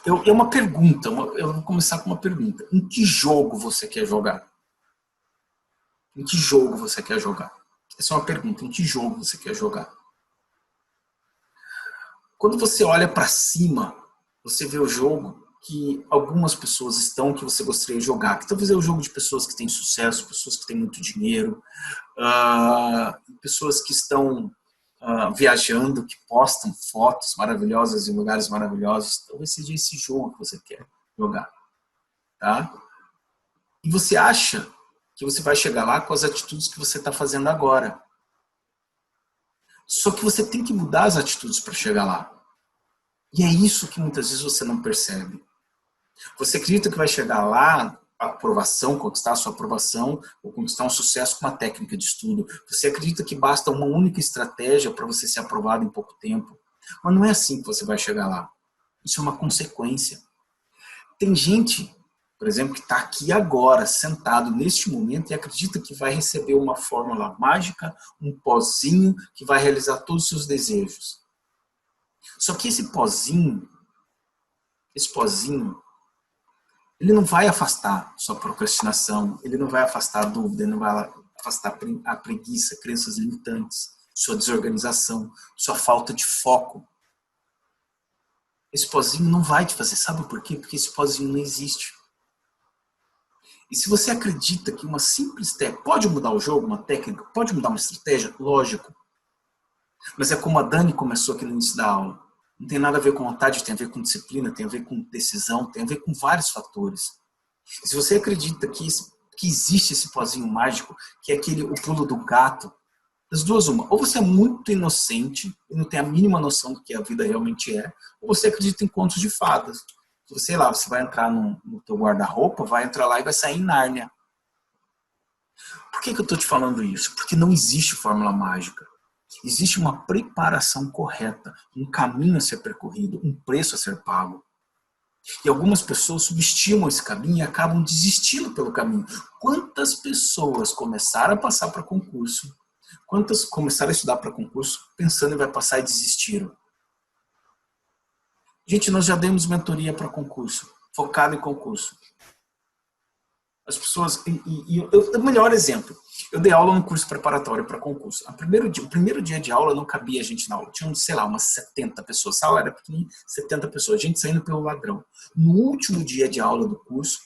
É uma pergunta, eu vou começar com uma pergunta. Em que jogo você quer jogar? Em que jogo você quer jogar? Essa é uma pergunta. Em que jogo você quer jogar? Quando você olha para cima, você vê o jogo que algumas pessoas estão que você gostaria de jogar. Que talvez é o jogo de pessoas que têm sucesso, pessoas que têm muito dinheiro, pessoas que estão viajando, que postam fotos maravilhosas em lugares maravilhosos. Talvez seja esse jogo que você quer jogar. Tá? E você acha que você vai chegar lá com as atitudes que você está fazendo agora. Só que você tem que mudar as atitudes para chegar lá. E é isso que muitas vezes você não percebe. Você acredita que vai chegar lá, a aprovação, conquistar a sua aprovação, ou conquistar um sucesso com uma técnica de estudo. Você acredita que basta uma única estratégia para você ser aprovado em pouco tempo. Mas não é assim que você vai chegar lá. Isso é uma consequência. Tem gente, por exemplo, que está aqui agora, sentado neste momento e acredita que vai receber uma fórmula mágica, um pozinho que vai realizar todos os seus desejos. Só que esse pozinho, ele não vai afastar sua procrastinação, ele não vai afastar a dúvida, ele não vai afastar a preguiça, crenças limitantes, sua desorganização, sua falta de foco. Esse pozinho não vai te fazer. Sabe por quê? Porque esse pozinho não existe. E se você acredita que uma simples técnica pode mudar o jogo, uma técnica, pode mudar uma estratégia, lógico. Mas é como a Dani começou aqui no início da aula. Não tem nada a ver com vontade, tem a ver com disciplina, tem a ver com decisão, tem a ver com vários fatores. E se você acredita que existe esse pozinho mágico, que é o pulo do gato, das duas uma. Ou você é muito inocente e não tem a mínima noção do que a vida realmente é, ou você acredita em contos de fadas. Sei lá, você vai entrar no teu guarda-roupa, vai entrar lá e vai sair em Nárnia. Por que eu estou te falando isso? Porque não existe fórmula mágica. Existe uma preparação correta, um caminho a ser percorrido, um preço a ser pago. E algumas pessoas subestimam esse caminho e acabam desistindo pelo caminho. Quantas pessoas começaram a passar para concurso? Quantas começaram a estudar para concurso pensando em vai passar e desistiram? Gente, nós já demos mentoria para concurso, focado em concurso. As pessoas... o melhor exemplo, eu dei aula no curso preparatório para concurso. O primeiro dia de aula não cabia a gente na aula. Tinha, sei lá, umas 70 pessoas. A sala era pequenininha, 70 pessoas. A gente saindo pelo ladrão. No último dia de aula do curso,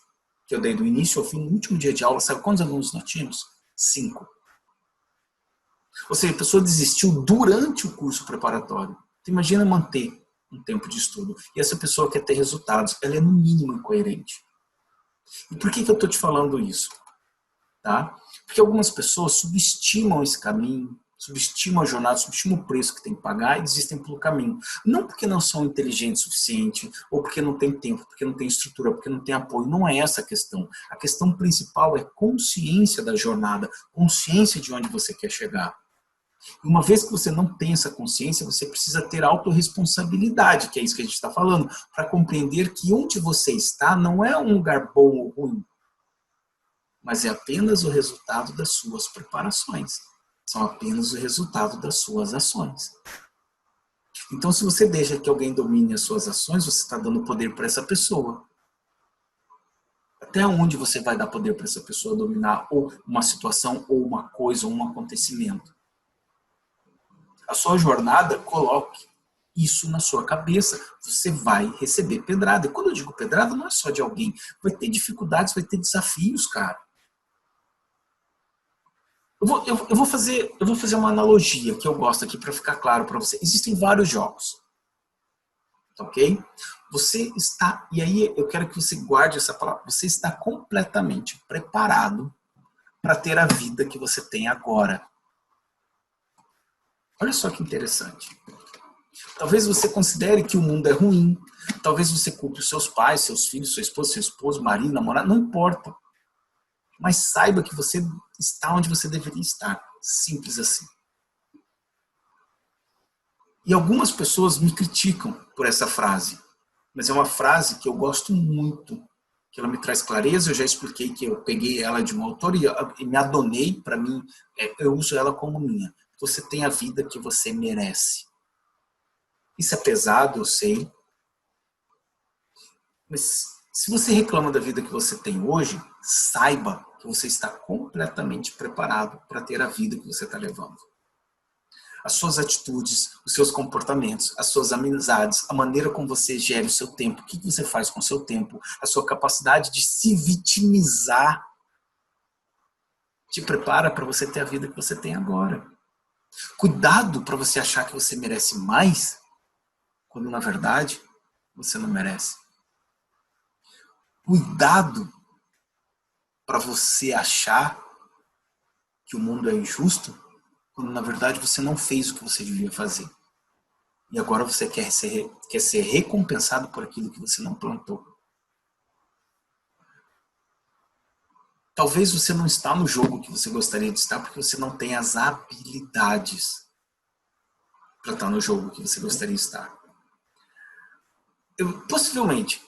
que eu dei do início ao fim, no último dia de aula, sabe quantos alunos nós tínhamos? 5. Ou seja, a pessoa desistiu durante o curso preparatório. Então, imagina manter um tempo de estudo. E essa pessoa quer ter resultados. Ela é no mínimo incoerente. E por que eu estou te falando isso? Tá? Porque algumas pessoas subestimam esse caminho, subestimam a jornada, subestimam o preço que tem que pagar e desistem pelo caminho. Não porque não são inteligentes o suficiente, ou porque não tem tempo, porque não tem estrutura, porque não tem apoio. Não é essa a questão. A questão principal é consciência da jornada, consciência de onde você quer chegar. Uma vez que você não tem essa consciência, você precisa ter autorresponsabilidade, que é isso que a gente está falando, para compreender que onde você está não é um lugar bom ou ruim, mas é apenas o resultado das suas preparações. São apenas o resultado das suas ações. Então, se você deixa que alguém domine as suas ações, você está dando poder para essa pessoa. Até onde você vai dar poder para essa pessoa dominar ou uma situação, ou uma coisa, ou um acontecimento? A sua jornada, coloque isso na sua cabeça. Você vai receber pedrada. E quando eu digo pedrada, não é só de alguém. Vai ter dificuldades, vai ter desafios, cara. Eu vou fazer uma analogia que eu gosto aqui para ficar claro para você. Existem vários jogos. Ok? Você está, e aí eu quero que você guarde essa palavra. Você está completamente preparado para ter a vida que você tem agora. Olha só que interessante. Talvez você considere que o mundo é ruim. Talvez você culpe os seus pais, seus filhos, sua esposa, seu esposo, marido, namorado. Não importa. mas saiba que você está onde você deveria estar. Simples assim. E algumas pessoas me criticam por essa frase, mas é uma frase que eu gosto muito, que ela me traz clareza. Eu já expliquei que eu peguei ela de uma autoria e me adonei para mim, eu uso ela como minha. Você tem a vida que você merece. Isso é pesado, eu sei, mas se você reclama da vida que você tem hoje, saiba que você está completamente preparado para ter a vida que você está levando. As suas atitudes, os seus comportamentos, as suas amizades, a maneira como você gere o seu tempo, o que você faz com o seu tempo, a sua capacidade de se vitimizar, te prepara para você ter a vida que você tem agora. Cuidado para você achar que você merece mais, quando na verdade você não merece. Cuidado para você achar que o mundo é injusto, quando na verdade você não fez o que você devia fazer. E agora você quer ser recompensado por aquilo que você não plantou. Talvez você não está no jogo que você gostaria de estar porque você não tem as habilidades para estar no jogo que você gostaria de estar. Possivelmente,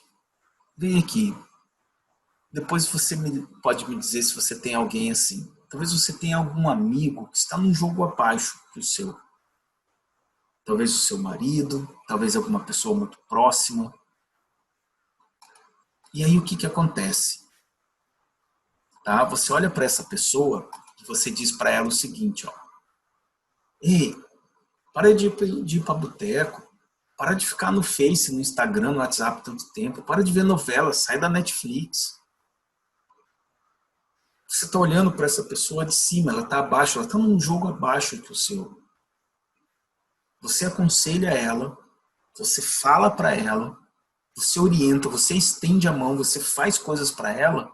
vem aqui. Depois você pode me dizer se você tem alguém assim. Talvez você tenha algum amigo que está num jogo abaixo do seu. Talvez o seu marido, talvez alguma pessoa muito próxima. E aí o que acontece? Tá? Você olha para essa pessoa e você diz para ela o seguinte, ó. Ei, para de ir para boteco. Para de ficar no Face, no Instagram, no WhatsApp tanto tempo. Para de ver novela, sai da Netflix. Você está olhando para essa pessoa de cima, ela está abaixo, ela está num jogo abaixo que o seu. Você aconselha ela, você fala para ela, você orienta, você estende a mão, você faz coisas para ela,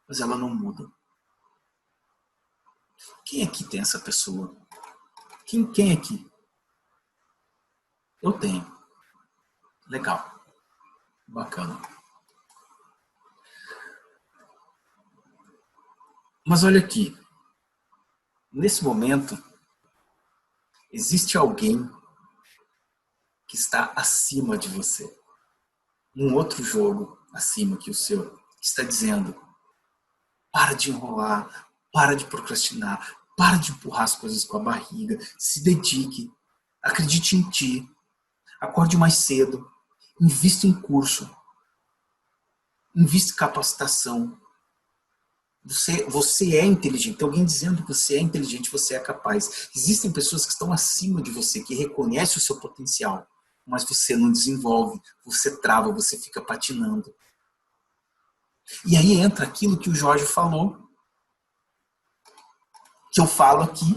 mas ela não muda. Quem aqui tem essa pessoa? Quem aqui? Eu tenho. Legal. Bacana. Mas olha aqui. Nesse momento, existe alguém que está acima de você. Um outro jogo acima que o seu. Que está dizendo, para de enrolar, para de procrastinar, para de empurrar as coisas com a barriga, se dedique, acredite em ti, acorde mais cedo, invista em curso, invista em capacitação. Você é inteligente. Tem alguém dizendo que você é inteligente, você é capaz. Existem pessoas que estão acima de você, que reconhecem o seu potencial, mas você não desenvolve, você trava, você fica patinando. E aí entra aquilo que o Jorge falou, que eu falo aqui.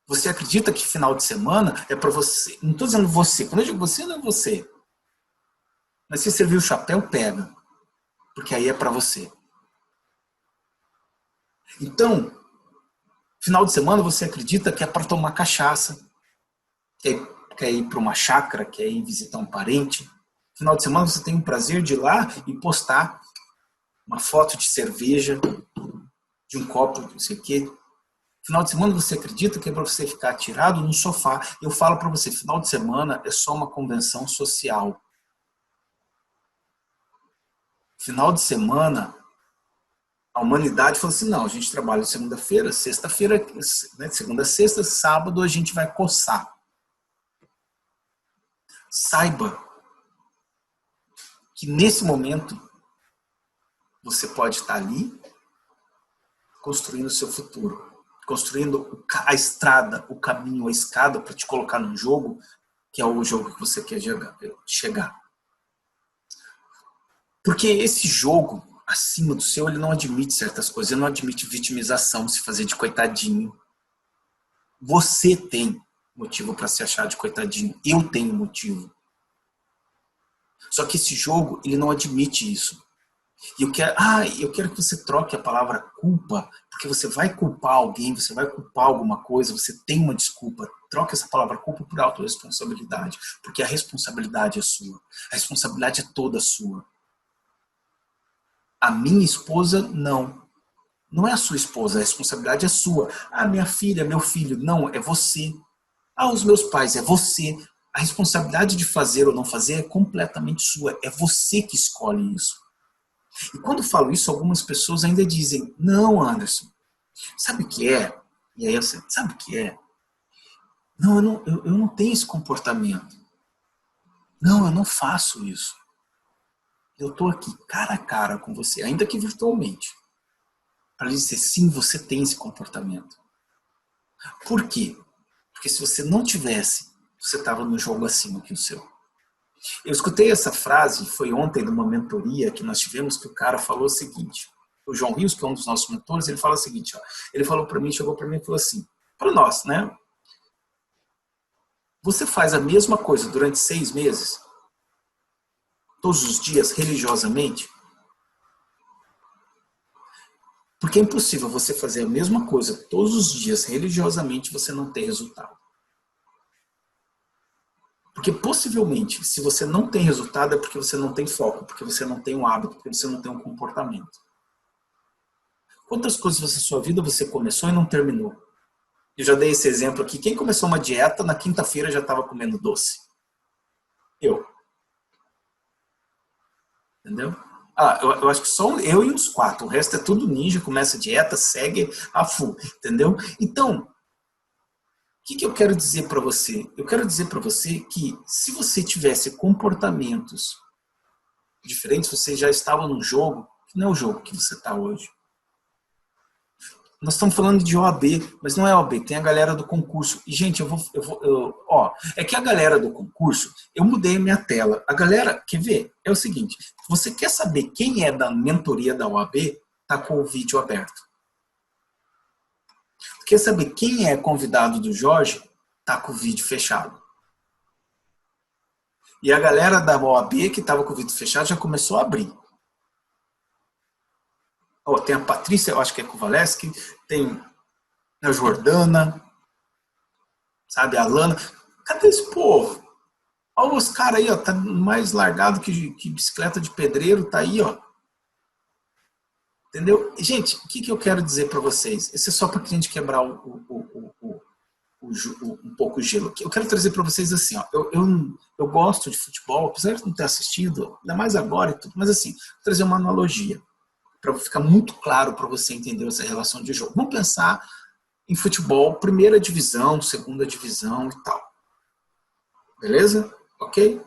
Você acredita que final de semana é para você? Não estou dizendo você. Quando eu digo você, não é você. Mas se servir o chapéu, pega. Porque aí é para você. Então, final de semana você acredita que é para tomar cachaça, quer ir para uma chácara, quer ir visitar um parente. Final de semana você tem o prazer de ir lá e postar uma foto de cerveja, de um copo, não sei o quê. Final de semana você acredita que é para você ficar tirado no sofá. Eu falo para você, final de semana é só uma convenção social. Final de semana, a humanidade falou assim, não, a gente trabalha segunda-feira, sexta-feira, né, segunda, sexta, sábado a gente vai coçar. Saiba que nesse momento você pode estar ali construindo o seu futuro, construindo a estrada, o caminho, a escada para te colocar num jogo que é o jogo que você quer chegar. Porque esse jogo acima do seu, ele não admite certas coisas, ele não admite vitimização, se fazer de coitadinho. Você tem motivo para se achar de coitadinho. Eu tenho motivo. Só que esse jogo, ele não admite isso. E eu quero que você troque a palavra culpa, porque você vai culpar alguém, você vai culpar alguma coisa, você tem uma desculpa. Troque essa palavra culpa por autorresponsabilidade, porque a responsabilidade é sua. A responsabilidade é toda sua. A minha esposa, não. Não é a sua esposa, a responsabilidade é sua. Ah, minha filha, meu filho, não, é você. Ah, os meus pais, é você. A responsabilidade de fazer ou não fazer é completamente sua. É você que escolhe isso. E quando falo isso, algumas pessoas ainda dizem, não, Anderson, sabe o que é? E aí eu sei, sabe o que é? Não, eu não tenho esse comportamento. Não, eu não faço isso. Eu estou aqui cara a cara com você, ainda que virtualmente, para lhe dizer, sim, você tem esse comportamento. Por quê? Porque se você não tivesse, você estava no jogo acima que o seu. Eu escutei essa frase, foi ontem numa mentoria que nós tivemos, que o cara falou o seguinte, o João Rios, que é um dos nossos mentores, ele fala o seguinte, ó, ele falou para mim, chegou para mim e falou assim, para nós, né? Você faz a mesma coisa durante 6 meses, todos os dias, religiosamente? Porque é impossível você fazer a mesma coisa todos os dias, religiosamente, e você não ter resultado. Porque possivelmente, se você não tem resultado, é porque você não tem foco, porque você não tem um hábito, porque você não tem um comportamento. Quantas coisas na sua vida você começou e não terminou? Eu já dei esse exemplo aqui. Quem começou uma dieta, na quinta-feira já estava comendo doce? Eu. Entendeu? Ah, eu acho que só eu e os 4. O resto é tudo ninja, começa a dieta, segue a full. Entendeu? Então, o que eu quero dizer para você? Eu quero dizer para você que se você tivesse comportamentos diferentes, você já estava num jogo que não é o jogo que você está hoje. Nós estamos falando de OAB, mas não é OAB, tem a galera do concurso. E, gente, é que a galera do concurso, eu mudei a minha tela. A galera, quer ver? É o seguinte, você quer saber quem é da mentoria da OAB? Tá com o vídeo aberto. Quer saber quem é convidado do Jorge? Tá com o vídeo fechado. E a galera da OAB que estava com o vídeo fechado já começou a abrir. Tem a Patrícia, eu acho que é Kovaleski, tem a Jordana, sabe, a Lana. Cadê esse povo? Olha os caras aí, ó, tá mais largado que bicicleta de pedreiro, tá aí, ó. Entendeu? Gente, o que eu quero dizer para vocês? Isso é só para a gente quebrar um pouco o gelo. Eu quero trazer para vocês assim, ó, eu gosto de futebol, apesar de não ter assistido, ainda mais agora e tudo, mas assim, vou trazer uma analogia, para ficar muito claro para você entender essa relação de jogo. Vamos pensar em futebol, primeira divisão, segunda divisão e tal. Beleza? Ok?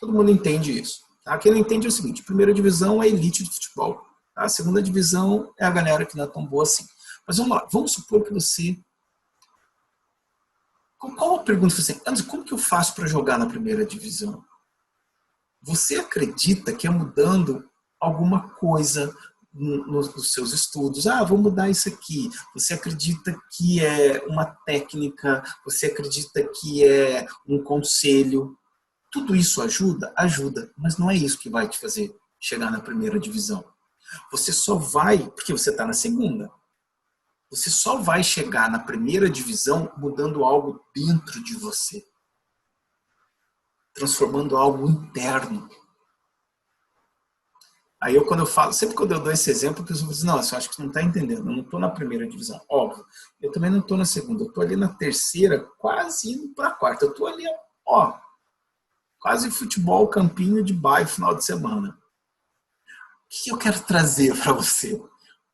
Todo mundo entende isso. Tá? Quem não entende é o seguinte, primeira divisão é a elite do futebol. Tá? A segunda divisão é a galera que não é tão boa assim. Mas vamos lá, vamos supor que você... Qual a pergunta que você tem? Anderson, como que eu faço para jogar na primeira divisão? Você acredita que é mudando alguma coisa nos seus estudos? Ah, vou mudar isso aqui. Você acredita que é uma técnica? Você acredita que é um conselho? Tudo isso ajuda? Ajuda, mas não é isso que vai te fazer chegar na primeira divisão. Você só vai, porque você está na segunda, você só vai chegar na primeira divisão mudando algo dentro de você, transformando algo interno. Aí quando eu falo, sempre quando eu dou esse exemplo, que eu digo, não, eu acho que você não está entendendo, eu não estou na primeira divisão, óbvio, eu também não estou na segunda, eu estou ali na terceira, quase indo para a quarta, eu estou ali, ó, quase futebol, campinho de bairro, final de semana. O que eu quero trazer para você?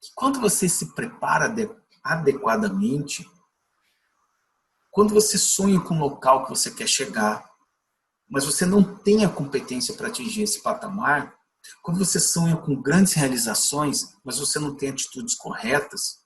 Que quando você se prepara adequadamente, quando você sonha com um local que você quer chegar, mas você não tem a competência para atingir esse patamar, quando você sonha com grandes realizações, mas você não tem atitudes corretas,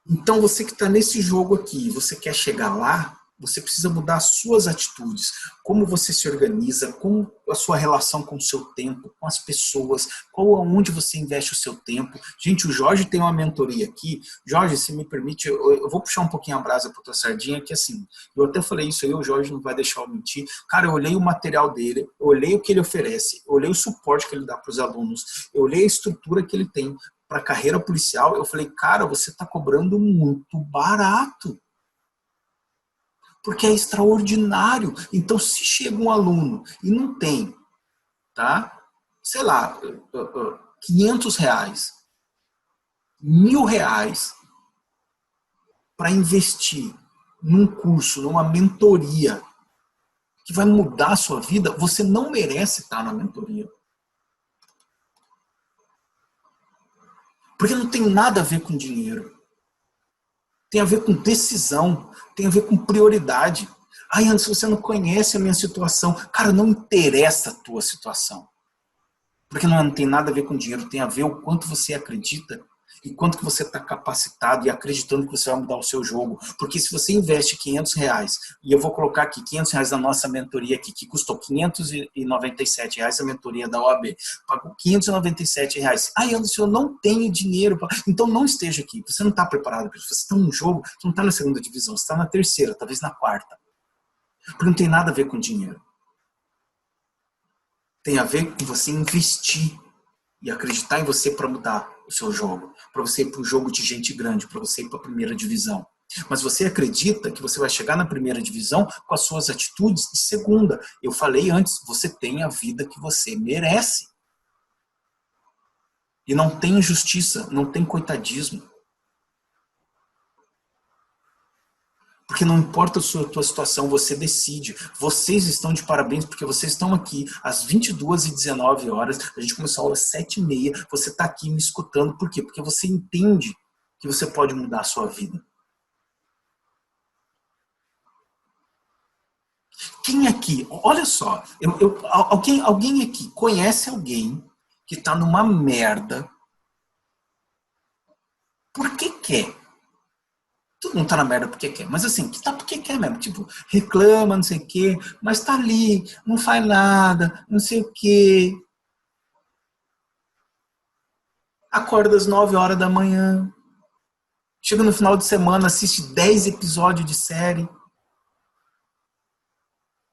então você que está nesse jogo aqui, você quer chegar lá, você precisa mudar as suas atitudes, como você se organiza, como a sua relação com o seu tempo, com as pessoas, onde você investe o seu tempo. Gente, o Jorge tem uma mentoria aqui. Jorge, se me permite, eu vou puxar um pouquinho a brasa para tua sardinha, que assim, eu até falei isso aí, o Jorge não vai deixar eu mentir. Cara, eu olhei o material dele, eu olhei o que ele oferece, eu olhei o suporte que ele dá para os alunos, eu olhei a estrutura que ele tem para a carreira policial, eu falei, cara, você está cobrando muito barato. Porque é extraordinário. Então, se chega um aluno e não tem, tá? sei lá, R$ 500, R$ 1.000 para investir num curso, numa mentoria que vai mudar a sua vida, você não merece estar na mentoria. Porque não tem nada a ver com dinheiro. Tem a ver com decisão, tem a ver com prioridade. Ai, Anderson, você não conhece a minha situação. Cara, não interessa a tua situação. Porque não tem nada a ver com dinheiro, tem a ver o quanto você acredita e quanto que você está capacitado e acreditando que você vai mudar o seu jogo. Porque se você investe R$ 500, e eu vou colocar aqui R$ 500 na nossa mentoria aqui, que custou R$ 597 a mentoria da OAB, pagou R$ 597. Ai, Anderson, eu não tenho dinheiro. Então não esteja aqui, você não está preparado para isso. Você está num jogo, você não está na segunda divisão, você está na terceira, talvez na quarta. Porque não tem nada a ver com dinheiro. Tem a ver com você investir e acreditar em você para mudar o seu jogo, para você ir para o jogo de gente grande, para você ir para a primeira divisão. Mas você acredita que você vai chegar na primeira divisão com as suas atitudes de segunda. Eu falei antes, você tem a vida que você merece. E não tem injustiça, não tem coitadismo. Porque não importa a tua situação, você decide. Vocês estão de parabéns porque vocês estão aqui às 22h19. A gente começou a aula às 7h30. Você está aqui me escutando. Por quê? Porque você entende que você pode mudar a sua vida. Quem aqui, olha só, alguém aqui conhece alguém que está numa merda porque quer? Todo mundo tá na merda porque quer, mas assim, que tá porque quer mesmo, tipo, reclama, não sei o quê, mas tá ali, não faz nada, não sei o quê. Acorda às 9h da manhã, chega no final de semana, assiste 10 episódios de série,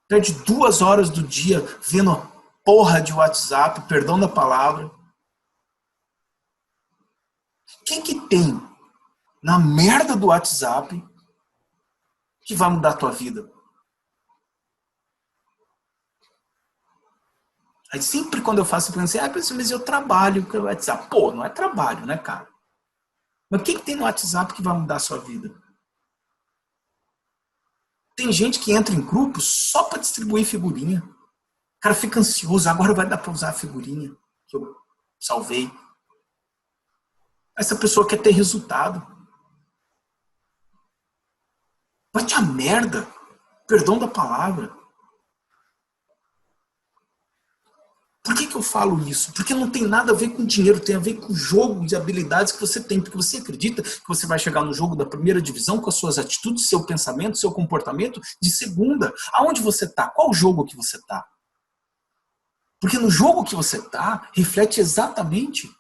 perde 2 horas do dia vendo a porra de WhatsApp, perdão da palavra. Quem que tem na merda do WhatsApp que vai mudar a tua vida? Aí sempre quando eu faço, eu penso assim, mas eu trabalho com o WhatsApp. Pô, não é trabalho, né, cara? Mas o que tem no WhatsApp que vai mudar a sua vida? Tem gente que entra em grupos só para distribuir figurinha. O cara fica ansioso, agora vai dar para usar a figurinha que eu salvei. Essa pessoa quer ter resultado. Bate a merda. Perdão da palavra. Por que eu falo isso? Porque não tem nada a ver com dinheiro, tem a ver com o jogo de habilidades que você tem. Porque você acredita que você vai chegar no jogo da primeira divisão com as suas atitudes, seu pensamento, seu comportamento de segunda. Aonde você está? Qual jogo que você está? Porque no jogo que você está, reflete exatamente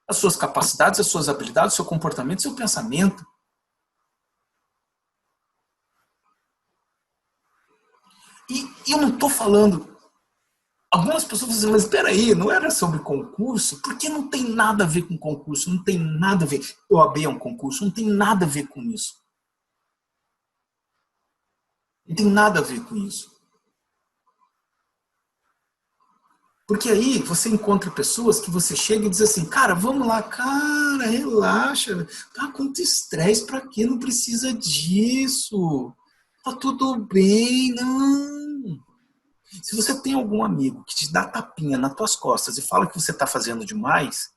as suas capacidades, as suas habilidades, seu comportamento, seu pensamento. E eu não estou falando... Algumas pessoas dizem, mas espera aí, não era sobre concurso? Porque não tem nada a ver com concurso, não tem nada a ver. OAB é um concurso, não tem nada a ver com isso. Não tem nada a ver com isso. Porque aí você encontra pessoas que você chega e diz assim, cara, vamos lá, cara, relaxa, tá com muito estresse, pra quê? Não precisa disso. Tá tudo bem, não. Se você tem algum amigo que te dá tapinha nas tuas costas e fala que você está fazendo demais,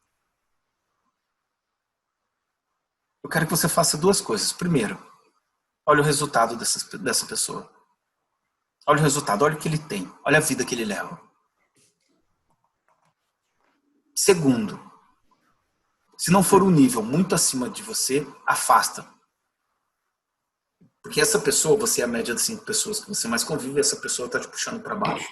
eu quero que você faça 2 coisas. Primeiro, olha o resultado dessa pessoa. Olha o resultado, olha o que ele tem. Olha a vida que ele leva. Segundo, se não for um nível muito acima de você, afasta. Porque essa pessoa, você é a média das 5 pessoas que você mais convive, essa pessoa está te puxando para baixo.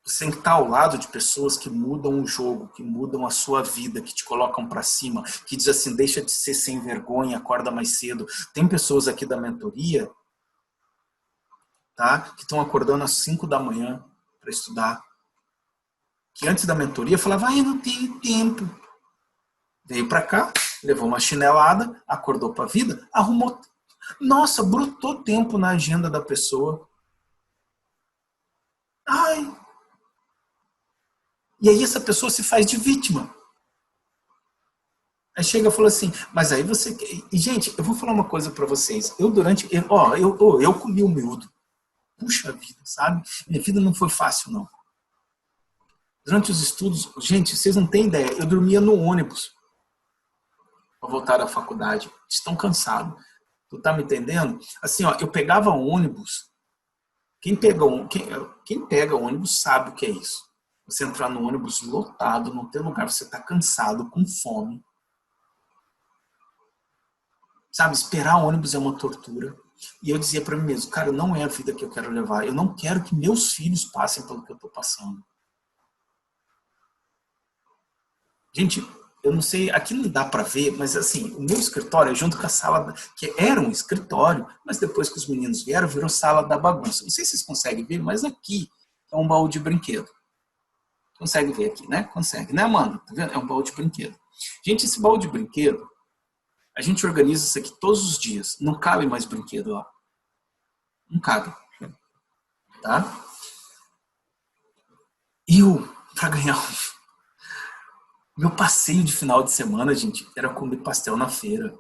Você tem que estar ao lado de pessoas que mudam o jogo, que mudam a sua vida, que te colocam para cima, que diz assim, deixa de ser sem vergonha, acorda mais cedo. Tem pessoas aqui da mentoria, tá, que estão acordando às 5 da manhã para estudar. Que antes da mentoria falava, eu não tenho tempo. Veio para cá, levou uma chinelada, acordou para a vida, arrumou. Nossa, brotou tempo na agenda da pessoa. Ai, E aí essa pessoa se faz de vítima. Aí chega e fala assim, mas aí você... E, gente, eu vou falar uma coisa para vocês. Eu colhi o miúdo. Puxa vida, sabe? Minha vida não foi fácil, não. Durante os estudos, gente, vocês não têm ideia, eu dormia no ônibus para voltar à faculdade. Estão cansados. Tu tá me entendendo? Assim, ó, eu pegava ônibus. Quem pega ônibus sabe o que é isso. Você entrar no ônibus lotado, não ter lugar, você tá cansado, com fome. Sabe, esperar o ônibus é uma tortura. E eu dizia para mim mesmo, cara, não é a vida que eu quero levar. Eu não quero que meus filhos passem pelo que eu tô passando. Gente, eu não sei, aqui não dá para ver, mas assim, o meu escritório é junto com a sala, que era um escritório, mas depois que os meninos vieram, virou sala da bagunça. Não sei se vocês conseguem ver, mas aqui é um baú de brinquedo. Consegue ver aqui, né? Consegue, né, Amanda? Tá vendo? É um baú de brinquedo. Gente, esse baú de brinquedo, a gente organiza isso aqui todos os dias. Não cabe mais brinquedo lá. Não cabe. Tá? E eu, para ganhar meu passeio de final de semana, gente, era comer pastel na feira.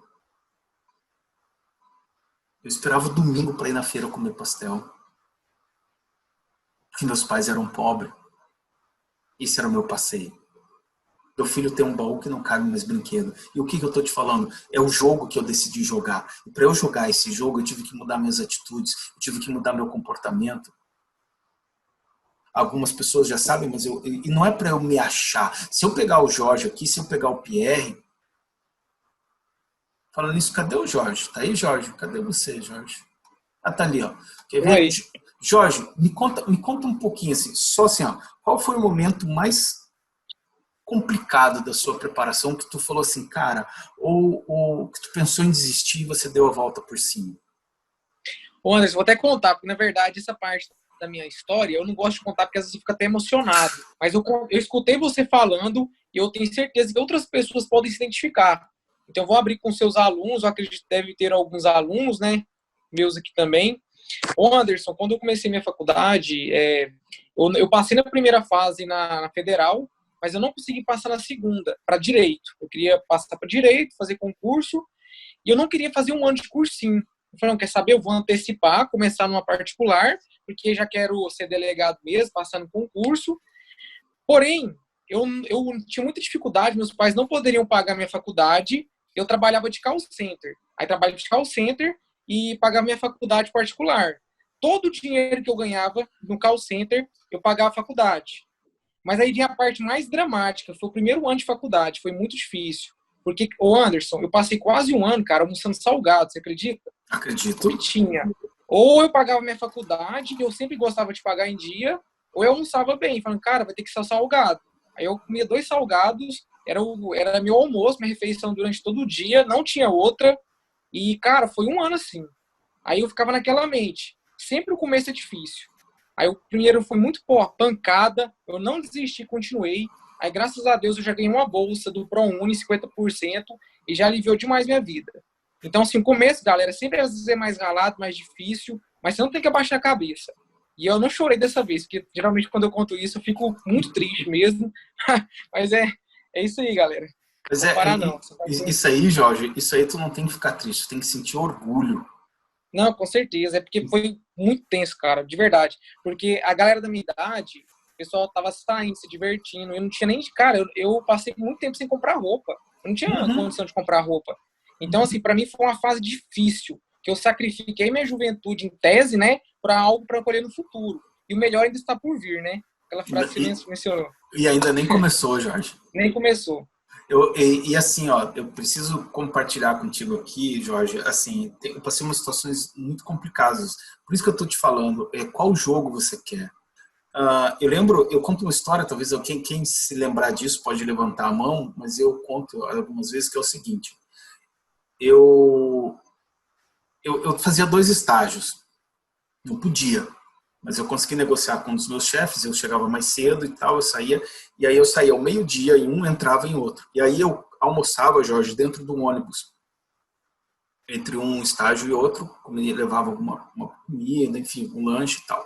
Eu esperava o domingo para ir na feira comer pastel. Porque meus pais eram pobres. Esse era o meu passeio. Meu filho tem um baú que não cabe mais brinquedo. E o que eu tô te falando? É o jogo que eu decidi jogar. E para eu jogar esse jogo, eu tive que mudar minhas atitudes. Eu tive que mudar meu comportamento. Algumas pessoas já sabem, mas e não é para eu me achar. Se eu pegar o Jorge aqui, se eu pegar o Pierre... Falando nisso, cadê o Jorge? Tá aí, Jorge? Cadê você, Jorge? Ah, tá ali, ó. Quer ver? Aí. Jorge, me conta um pouquinho, assim, só assim, ó. Qual foi o momento mais complicado da sua preparação que tu falou assim, cara, ou que tu pensou em desistir e você deu a volta por cima? Ô, Anderson, vou até contar, porque na verdade essa parte da minha história eu não gosto de contar porque às vezes eu fico até emocionado. Mas eu escutei você falando e eu tenho certeza que outras pessoas podem se identificar. Então eu vou abrir com seus alunos, eu acredito que deve ter alguns alunos, né, meus aqui também. Ô, Anderson, quando eu comecei minha faculdade, eu passei na primeira fase na Federal, mas eu não consegui passar na segunda, para Direito. Eu queria passar para Direito, fazer concurso, e eu não queria fazer um ano de cursinho. Eu falei, não, quer saber? Eu vou antecipar, começar numa particular, porque já quero ser delegado mesmo, passar no concurso. Porém, eu tinha muita dificuldade, meus pais não poderiam pagar minha faculdade, eu trabalhava de call center. Aí trabalhava de call center e pagava minha faculdade particular. Todo o dinheiro que eu ganhava no call center, eu pagava a faculdade. Mas aí vinha a parte mais dramática, foi o primeiro ano de faculdade, foi muito difícil. Porque, ô Anderson, eu passei quase um ano, cara, almoçando salgado, você acredita? Acredito. E tinha. Ou eu pagava minha faculdade, que eu sempre gostava de pagar em dia, ou eu almoçava bem, falando, cara, vai ter que ser salgado. Aí eu comia 2 salgados, era meu almoço, minha refeição durante todo o dia, não tinha outra. E, cara, foi um ano assim. Aí eu ficava naquela mente. Sempre o começo é difícil. Aí o primeiro foi muito pancada, eu não desisti, continuei. Aí, graças a Deus, eu já ganhei uma bolsa do ProUni, 50%, e já aliviou demais minha vida. Então, assim, o começo, galera, sempre às vezes é mais ralado, mais difícil, mas você não tem que abaixar a cabeça. E eu não chorei dessa vez, porque geralmente quando eu conto isso, eu fico muito triste mesmo. Mas é isso aí, galera. Mas não parar, não. Isso aí, Jorge, isso aí tu não tem que ficar triste, tu tem que sentir orgulho. Não, com certeza. É porque foi muito tenso, cara, de verdade. Porque a galera da minha idade, o pessoal tava saindo, se divertindo. Eu não tinha nem... Cara, eu passei muito tempo sem comprar roupa. Eu não tinha condição de comprar roupa. Então, assim, pra mim foi uma fase difícil. Que eu sacrifiquei minha juventude em tese, né? Pra algo pra colher no futuro. E o melhor ainda está por vir, né? Aquela frase que você mencionou. E ainda nem começou, Jorge. Nem começou. E assim, ó, eu preciso compartilhar contigo aqui, Jorge, assim, eu passei umas situações muito complicadas. Por isso que eu tô te falando, qual jogo você quer? Eu conto uma história, talvez quem se lembrar disso pode levantar a mão, mas eu conto algumas vezes que é o seguinte. Eu fazia 2 estágios, não podia, mas eu consegui negociar com um dos meus chefes, eu chegava mais cedo e tal, e aí eu saía ao meio-dia em um, entrava em outro. E aí eu almoçava, Jorge, dentro de um ônibus, entre um estágio e outro, levava uma comida, enfim, um lanche e tal.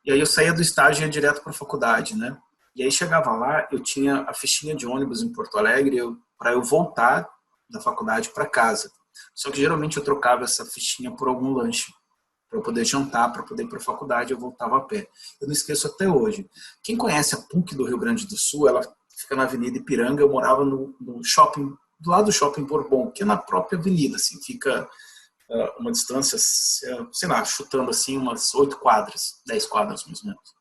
E aí eu saía do estágio e ia direto para a faculdade, né? E aí chegava lá, eu tinha a fichinha de ônibus em Porto Alegre para eu voltar da faculdade para casa. Só que geralmente eu trocava essa fichinha por algum lanche, para eu poder jantar, para poder ir para a faculdade, eu voltava a pé. Eu não esqueço até hoje. Quem conhece a PUC do Rio Grande do Sul, ela fica na Avenida Ipiranga, eu morava no shopping, do lado do Shopping Bourbon, que é na própria avenida, assim, fica uma distância, sei lá, chutando assim umas 8 quadras, 10 quadras mais ou menos,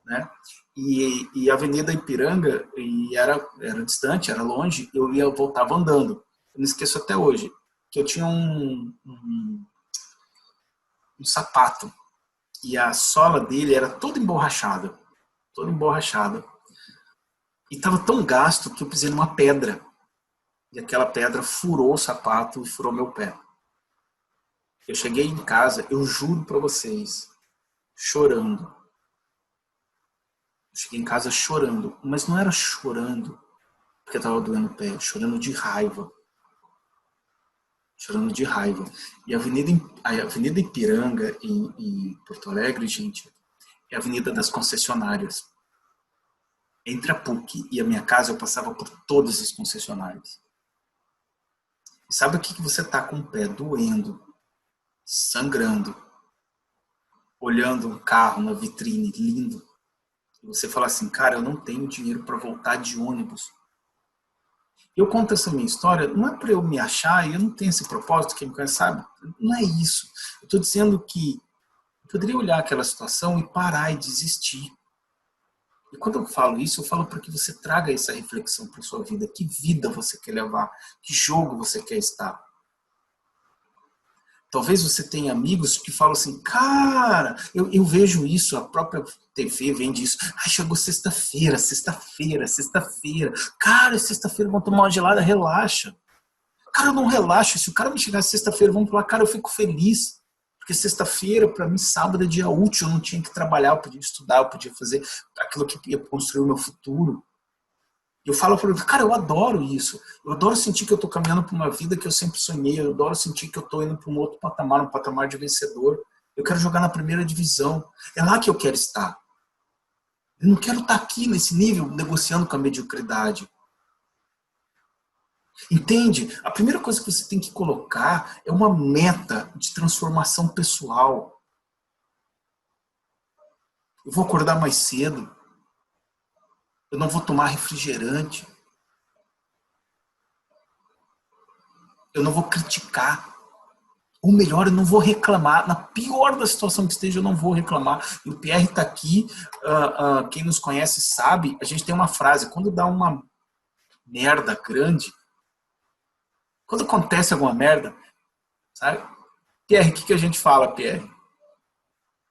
né? E a Avenida Ipiranga e era distante, era longe, eu voltava andando. Eu não esqueço até hoje que eu tinha um sapato e a sola dele era toda emborrachada, e estava tão gasto que eu pisei numa pedra e aquela pedra furou o sapato e furou meu pé. Eu cheguei em casa, eu juro para vocês, chorando. Eu cheguei em casa chorando, mas não era chorando porque estava doendo o pé, chorando de raiva. Chorando de raiva. E a Avenida Ipiranga, em Porto Alegre, gente, é a Avenida das Concessionárias. Entre a PUC e a minha casa, eu passava por todas as concessionárias. E sabe o que você está com o pé doendo, sangrando, olhando um carro na vitrine lindo, e você fala assim, cara, eu não tenho dinheiro para voltar de ônibus. Eu conto essa minha história, não é para eu me achar, e eu não tenho esse propósito, quem me conhece sabe, não é isso. Eu estou dizendo que eu poderia olhar aquela situação e parar e desistir. E quando eu falo isso, eu falo para que você traga essa reflexão para a sua vida. Que vida você quer levar? Que jogo você quer estar? Talvez você tenha amigos que falam assim, cara, eu vejo isso, a própria TV vende isso. Ai, chegou sexta-feira. Cara, sexta-feira vão tomar uma gelada, relaxa. Cara, eu não relaxo. Se o cara me chegar sexta-feira, vamos falar, cara, eu fico feliz. Porque sexta-feira, para mim, sábado é dia útil, eu não tinha que trabalhar, eu podia estudar, eu podia fazer aquilo que ia construir o meu futuro. E eu falo para ele, cara, eu adoro isso. Eu adoro sentir que eu estou caminhando para uma vida que eu sempre sonhei. Eu adoro sentir que eu estou indo para um outro patamar, um patamar de vencedor. Eu quero jogar na primeira divisão. É lá que eu quero estar. Eu não quero estar aqui nesse nível negociando com a mediocridade. Entende? A primeira coisa que você tem que colocar é uma meta de transformação pessoal. Eu vou acordar mais cedo. Eu não vou tomar refrigerante. Eu não vou criticar. Ou melhor, eu não vou reclamar. Na pior da situação que esteja, eu não vou reclamar. E o Pierre está aqui. Quem nos conhece sabe. A gente tem uma frase. Quando dá uma merda grande, quando acontece alguma merda, sabe? Pierre, o que a gente fala, Pierre?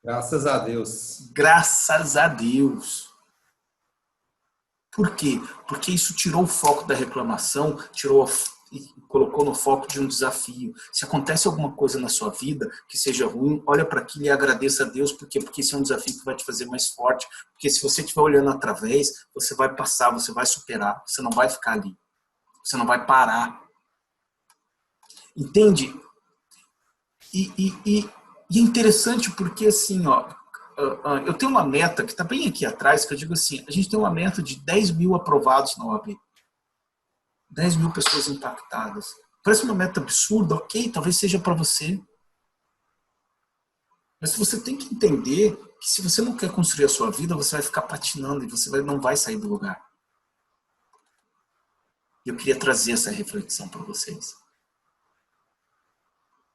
Graças a Deus. Graças a Deus. Por quê? Porque isso tirou o foco da reclamação, e colocou no foco de um desafio. Se acontece alguma coisa na sua vida que seja ruim, olha para aquilo e agradeça a Deus. Por quê? Porque esse é um desafio que vai te fazer mais forte. Porque se você estiver olhando através, você vai passar, você vai superar. Você não vai ficar ali. Você não vai parar. Entende? E é interessante porque assim, ó, eu tenho uma meta que está bem aqui atrás, que eu digo assim, a gente tem uma meta de 10 mil aprovados na OAB. 10 mil pessoas impactadas. Parece uma meta absurda, ok, talvez seja para você. Mas você tem que entender que se você não quer construir a sua vida, você vai ficar patinando e você não vai sair do lugar. Eu queria trazer essa reflexão para vocês.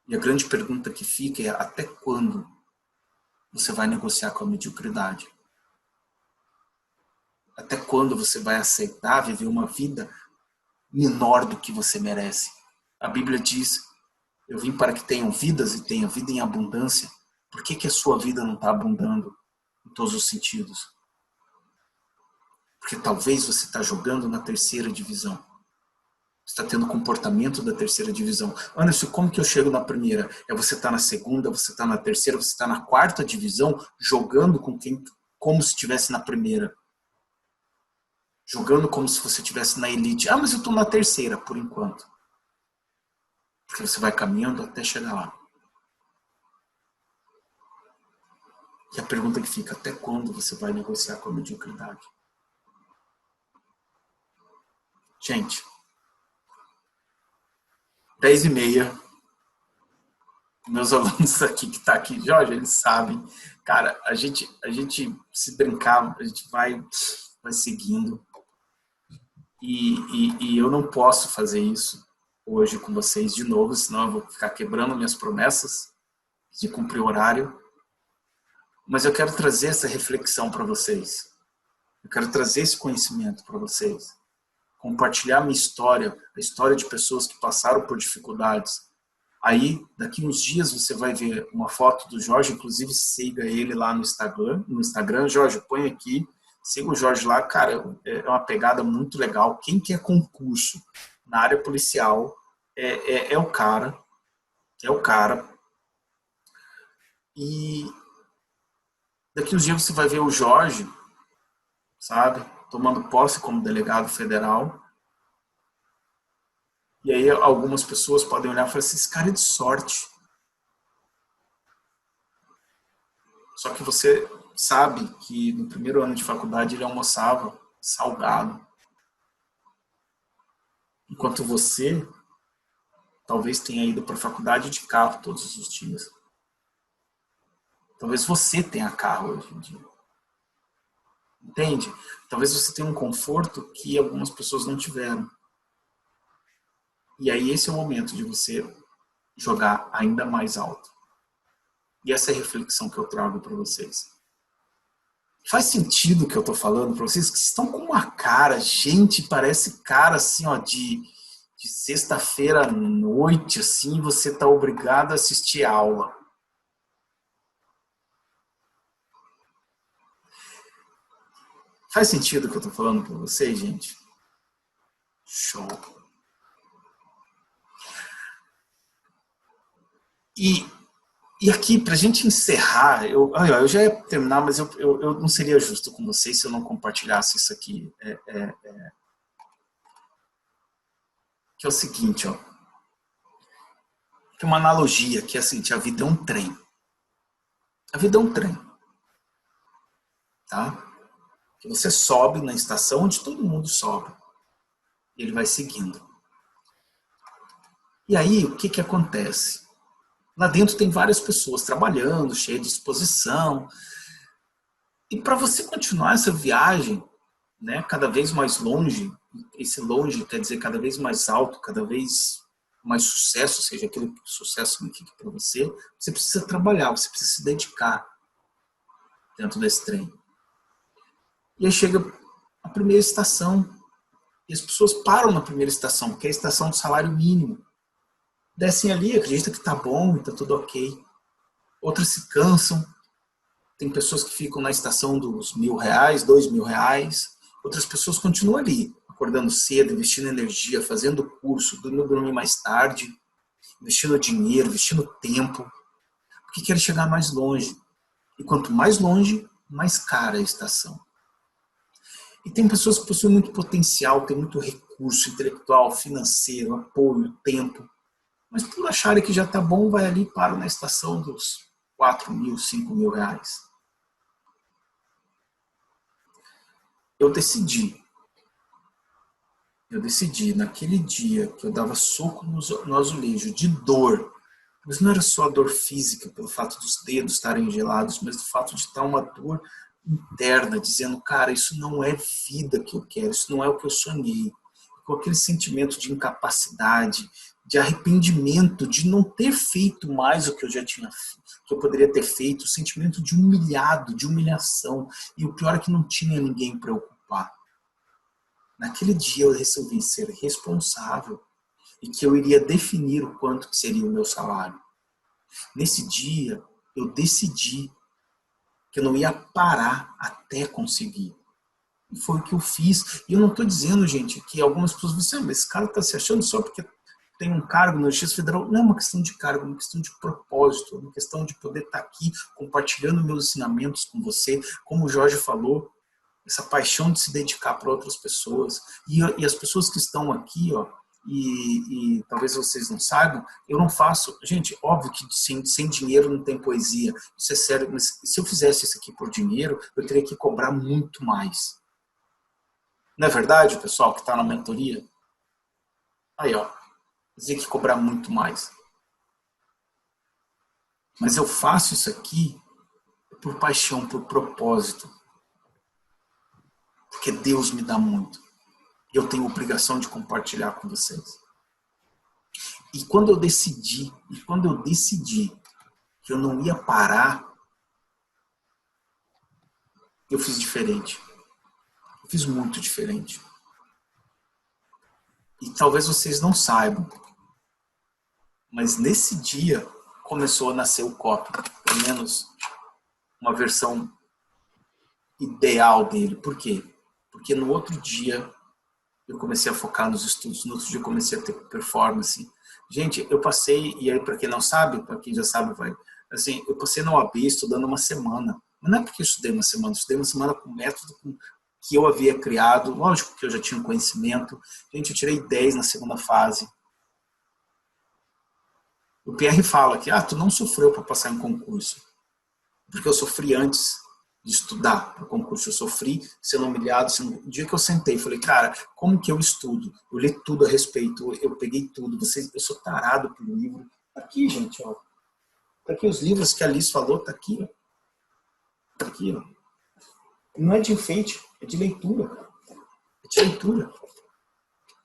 E a grande pergunta que fica é até quando você vai negociar com a mediocridade? Até quando você vai aceitar viver uma vida menor do que você merece? A Bíblia diz, eu vim para que tenham vidas e tenham vida em abundância. Por que a sua vida não está abundando em todos os sentidos? Porque talvez você está jogando na terceira divisão. Você está tendo comportamento da terceira divisão. Anderson, como que eu chego na primeira? É você estar na segunda, você está na terceira, você está na quarta divisão, jogando como se estivesse na primeira. Jogando como se você estivesse na elite. Ah, mas eu estou na terceira, por enquanto. Porque você vai caminhando até chegar lá. E a pergunta que fica, até quando você vai negociar com a mediocridade? Gente, 10h30, meus alunos aqui que estão aqui, Jorge, eles sabem. Cara, a gente se brincar, a gente vai seguindo. E eu não posso fazer isso hoje com vocês de novo, senão eu vou ficar quebrando minhas promessas de cumprir o horário. Mas eu quero trazer essa reflexão para vocês. Eu quero trazer esse conhecimento para vocês. Compartilhar minha história, a história de pessoas que passaram por dificuldades. Aí, daqui uns dias, você vai ver uma foto do Jorge, inclusive siga ele lá no Instagram. Jorge, põe aqui, siga o Jorge lá. Cara, é uma pegada muito legal. Quem quer concurso na área policial é o cara. É o cara. E daqui uns dias você vai ver o Jorge, sabe, tomando posse como delegado federal. E aí algumas pessoas podem olhar e falar assim, esse cara é de sorte. Só que você sabe que no primeiro ano de faculdade ele almoçava salgado. Enquanto você talvez tenha ido para a faculdade de carro todos os dias. Talvez você tenha carro hoje em dia. Entende? Talvez você tenha um conforto que algumas pessoas não tiveram. E aí esse é o momento de você jogar ainda mais alto. E essa é a reflexão que eu trago para vocês. Faz sentido o que eu estou falando para vocês? Que estão com uma cara, gente, parece cara assim, ó, de sexta-feira à noite, assim, você está obrigado a assistir a aula. Faz sentido o que eu estou falando para vocês, gente? Show. E aqui, para a gente encerrar, eu já ia terminar, mas eu não seria justo com vocês se eu não compartilhasse isso aqui. Que é o seguinte, ó. Tem uma analogia que é assim, a vida é um trem. A vida é um trem. Tá? Que você sobe na estação onde todo mundo sobe. E ele vai seguindo. E aí, o que acontece? Lá dentro tem várias pessoas trabalhando, cheia de disposição. E para você continuar essa viagem, né, cada vez mais longe, esse longe quer dizer cada vez mais alto, cada vez mais sucesso, seja aquilo que sucesso significa para você, você precisa trabalhar, você precisa se dedicar dentro desse trem. E aí chega a primeira estação, e as pessoas param na primeira estação, que é a estação do salário mínimo. Descem ali, acreditam que tá bom e tá tudo ok. Outras se cansam. Tem pessoas que ficam na estação dos R$1.000, R$2.000. Outras pessoas continuam ali, acordando cedo, investindo energia, fazendo curso, dormindo mais tarde, investindo dinheiro, investindo tempo, porque querem chegar mais longe. E quanto mais longe, mais cara é a estação. E tem pessoas que possuem muito potencial, têm muito recurso intelectual, financeiro, apoio, tempo. Mas por acharem que já está bom, vai ali e para na estação dos R$4.000, R$5.000. Eu decidi naquele dia que eu dava soco no azulejo de dor, mas não era só a dor física pelo fato dos dedos estarem gelados, mas do fato de estar uma dor interna, dizendo, cara, isso não é vida que eu quero, isso não é o que eu sonhei. Com aquele sentimento de incapacidade, de arrependimento, de não ter feito mais o que eu já tinha, que eu poderia ter feito, o sentimento de humilhado, de humilhação. E o pior é que não tinha ninguém para ocupar. Naquele dia eu resolvi ser responsável e que eu iria definir o quanto que seria o meu salário. Nesse dia eu decidi que eu não ia parar até conseguir. E foi o que eu fiz. E eu não estou dizendo, gente, que algumas pessoas vão dizer, mas esse cara está se achando só porque tem um cargo na Justiça Federal. Não é uma questão de cargo, é uma questão de propósito, é uma questão de poder estar aqui compartilhando meus ensinamentos com você. Como o Jorge falou, essa paixão de se dedicar para outras pessoas. E as pessoas que estão aqui, ó, e talvez vocês não saibam, eu não faço... Gente, óbvio que sem dinheiro não tem poesia. Isso é sério, mas se eu fizesse isso aqui por dinheiro, eu teria que cobrar muito mais. Não é verdade, pessoal que está na mentoria? Aí, ó. Dizer que cobrar muito mais. Mas eu faço isso aqui por paixão, por propósito. Porque Deus me dá muito. E eu tenho obrigação de compartilhar com vocês. E quando eu decidi que eu não ia parar, eu fiz diferente. Eu fiz muito diferente. E talvez vocês não saibam, mas nesse dia começou a nascer o copy, pelo menos uma versão ideal dele. Por quê? Porque no outro dia eu comecei a focar nos estudos, no outro dia eu comecei a ter performance. Gente, eu passei, e aí para quem não sabe, para quem já sabe, vai, assim, eu passei na OAB estudando uma semana. Mas não é porque eu estudei uma semana com método que eu havia criado, lógico que eu já tinha um conhecimento. Gente, eu tirei 10 na segunda fase. O Pierre fala que, tu não sofreu para passar em concurso. Porque eu sofri antes de estudar para o concurso. Eu sofri sendo humilhado. O dia que eu sentei, falei, cara, como que eu estudo? Eu li tudo a respeito, eu peguei tudo. Eu sou tarado pelo livro. Tá aqui, gente, ó. Tá aqui os livros que a Liz falou, tá aqui, ó. Tá aqui, ó. Não é de enfeite, é de leitura. É de leitura.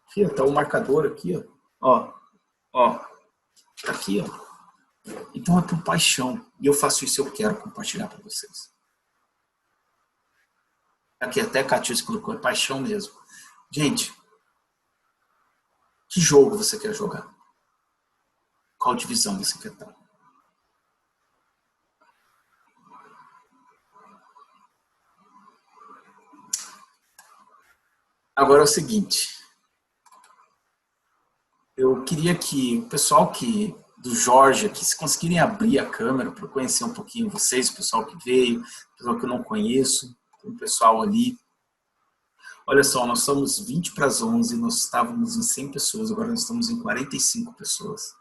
Aqui, ó, tá o marcador aqui, ó. Ó. Tá aqui, ó. Então é por paixão. E eu faço isso, eu quero compartilhar para vocês. Aqui até a Catius colocou, é paixão mesmo. Gente, que jogo você quer jogar? Qual divisão você quer estar? Agora é o seguinte. Eu queria que o pessoal do Jorge aqui, se conseguirem abrir a câmera para conhecer um pouquinho vocês, o pessoal que veio, o pessoal que eu não conheço, tem um pessoal ali. Olha só, nós somos 20 para as 11, nós estávamos em 100 pessoas, agora nós estamos em 45 pessoas.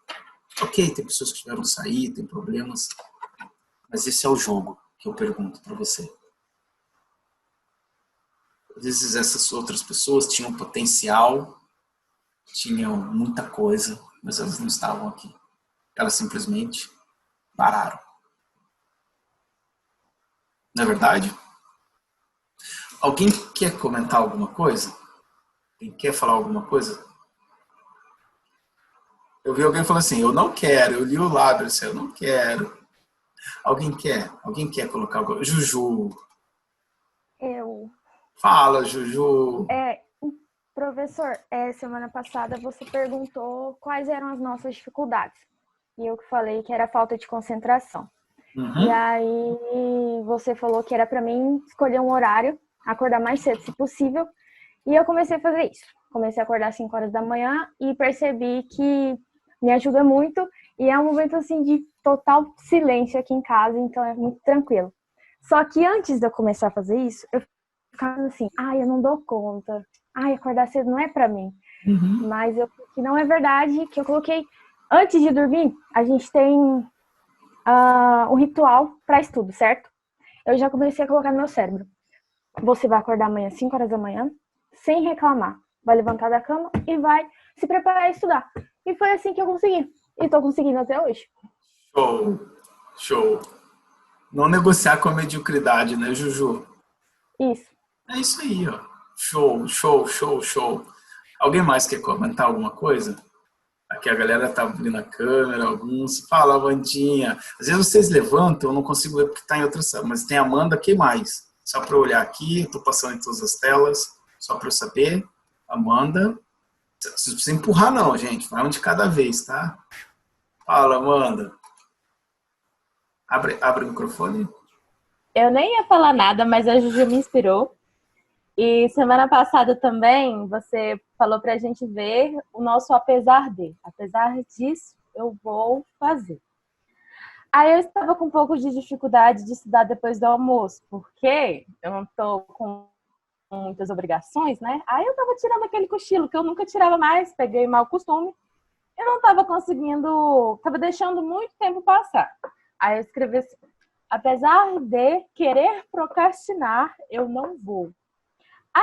Ok, tem pessoas que tiveram que sair, tem problemas, mas esse é o jogo que eu pergunto para você. Às vezes essas outras pessoas tinham potencial, tinham muita coisa, mas elas não estavam aqui. Elas simplesmente pararam. Não é verdade? Alguém quer comentar alguma coisa? Alguém quer falar alguma coisa? Eu vi alguém falando assim, eu não quero, eu li o lado, eu disse, eu não quero. Alguém quer? Alguém quer colocar alguma coisa? Juju. Eu. Fala, Juju. Professor, semana passada você perguntou quais eram as nossas dificuldades. E eu que falei que era a falta de concentração. Uhum. E aí você falou que era para mim escolher um horário, acordar mais cedo se possível. E eu comecei a fazer isso. Comecei a acordar às 5 horas da manhã e percebi que me ajuda muito. E é um momento assim de total silêncio aqui em casa, então é muito tranquilo. Só que antes de eu começar a fazer isso, eu ficava assim, eu não dou conta. Acordar cedo não é pra mim. Uhum. Mas que não é verdade, que eu coloquei antes de dormir, a gente tem um ritual para estudo, certo? Eu já comecei a colocar no meu cérebro. Você vai acordar amanhã às 5 horas da manhã, sem reclamar. Vai levantar da cama e vai se preparar a estudar. E foi assim que eu consegui. E tô conseguindo até hoje. Show. Não negociar com a mediocridade, né, Juju? Isso. É isso aí, ó. Show. Alguém mais quer comentar alguma coisa? Aqui a galera tá abrindo a câmera, alguns. Fala, Wandinha. Às vezes vocês levantam, eu não consigo ver porque tá em outra sala, mas tem a Amanda, quem mais? Só para eu olhar aqui, eu tô passando em todas as telas, só para eu saber. Amanda. Vocês não precisam empurrar não, gente. Vai um de cada vez, tá? Fala, Amanda. Abre o microfone. Eu nem ia falar nada, mas a Juju me inspirou. E semana passada também você falou pra gente ver o nosso apesar de. Apesar disso, eu vou fazer. Aí eu estava com um pouco de dificuldade de estudar depois do almoço, porque eu não tô com muitas obrigações, né? Aí eu tava tirando aquele cochilo que eu nunca tirava mais, peguei mau costume. Eu não tava conseguindo, tava deixando muito tempo passar. Aí eu escrevi assim, apesar de querer procrastinar, eu não vou.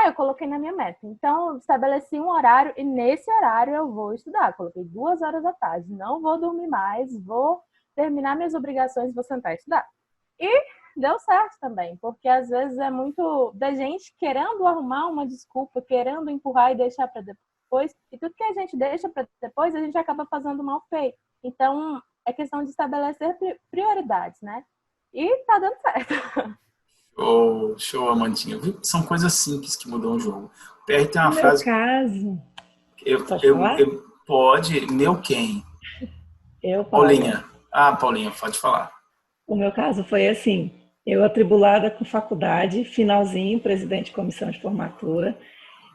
eu coloquei na minha meta. Então, eu estabeleci um horário e nesse horário eu vou estudar. Coloquei 2 horas da tarde. Não vou dormir mais, vou terminar minhas obrigações, vou sentar e estudar. E deu certo também, porque às vezes é muito da gente querendo arrumar uma desculpa, querendo empurrar e deixar para depois. E tudo que a gente deixa para depois, a gente acaba fazendo mal feito. Então, é questão de estabelecer prioridades, né? E tá dando certo. Show, Amandinha. Viu? São coisas simples que mudam o jogo. O PR tem uma No frase... meu caso... Eu, pode, meu quem? Paulinha. Paulinha, pode falar. O meu caso foi assim, eu atribulada com faculdade, finalzinho, presidente de comissão de formatura,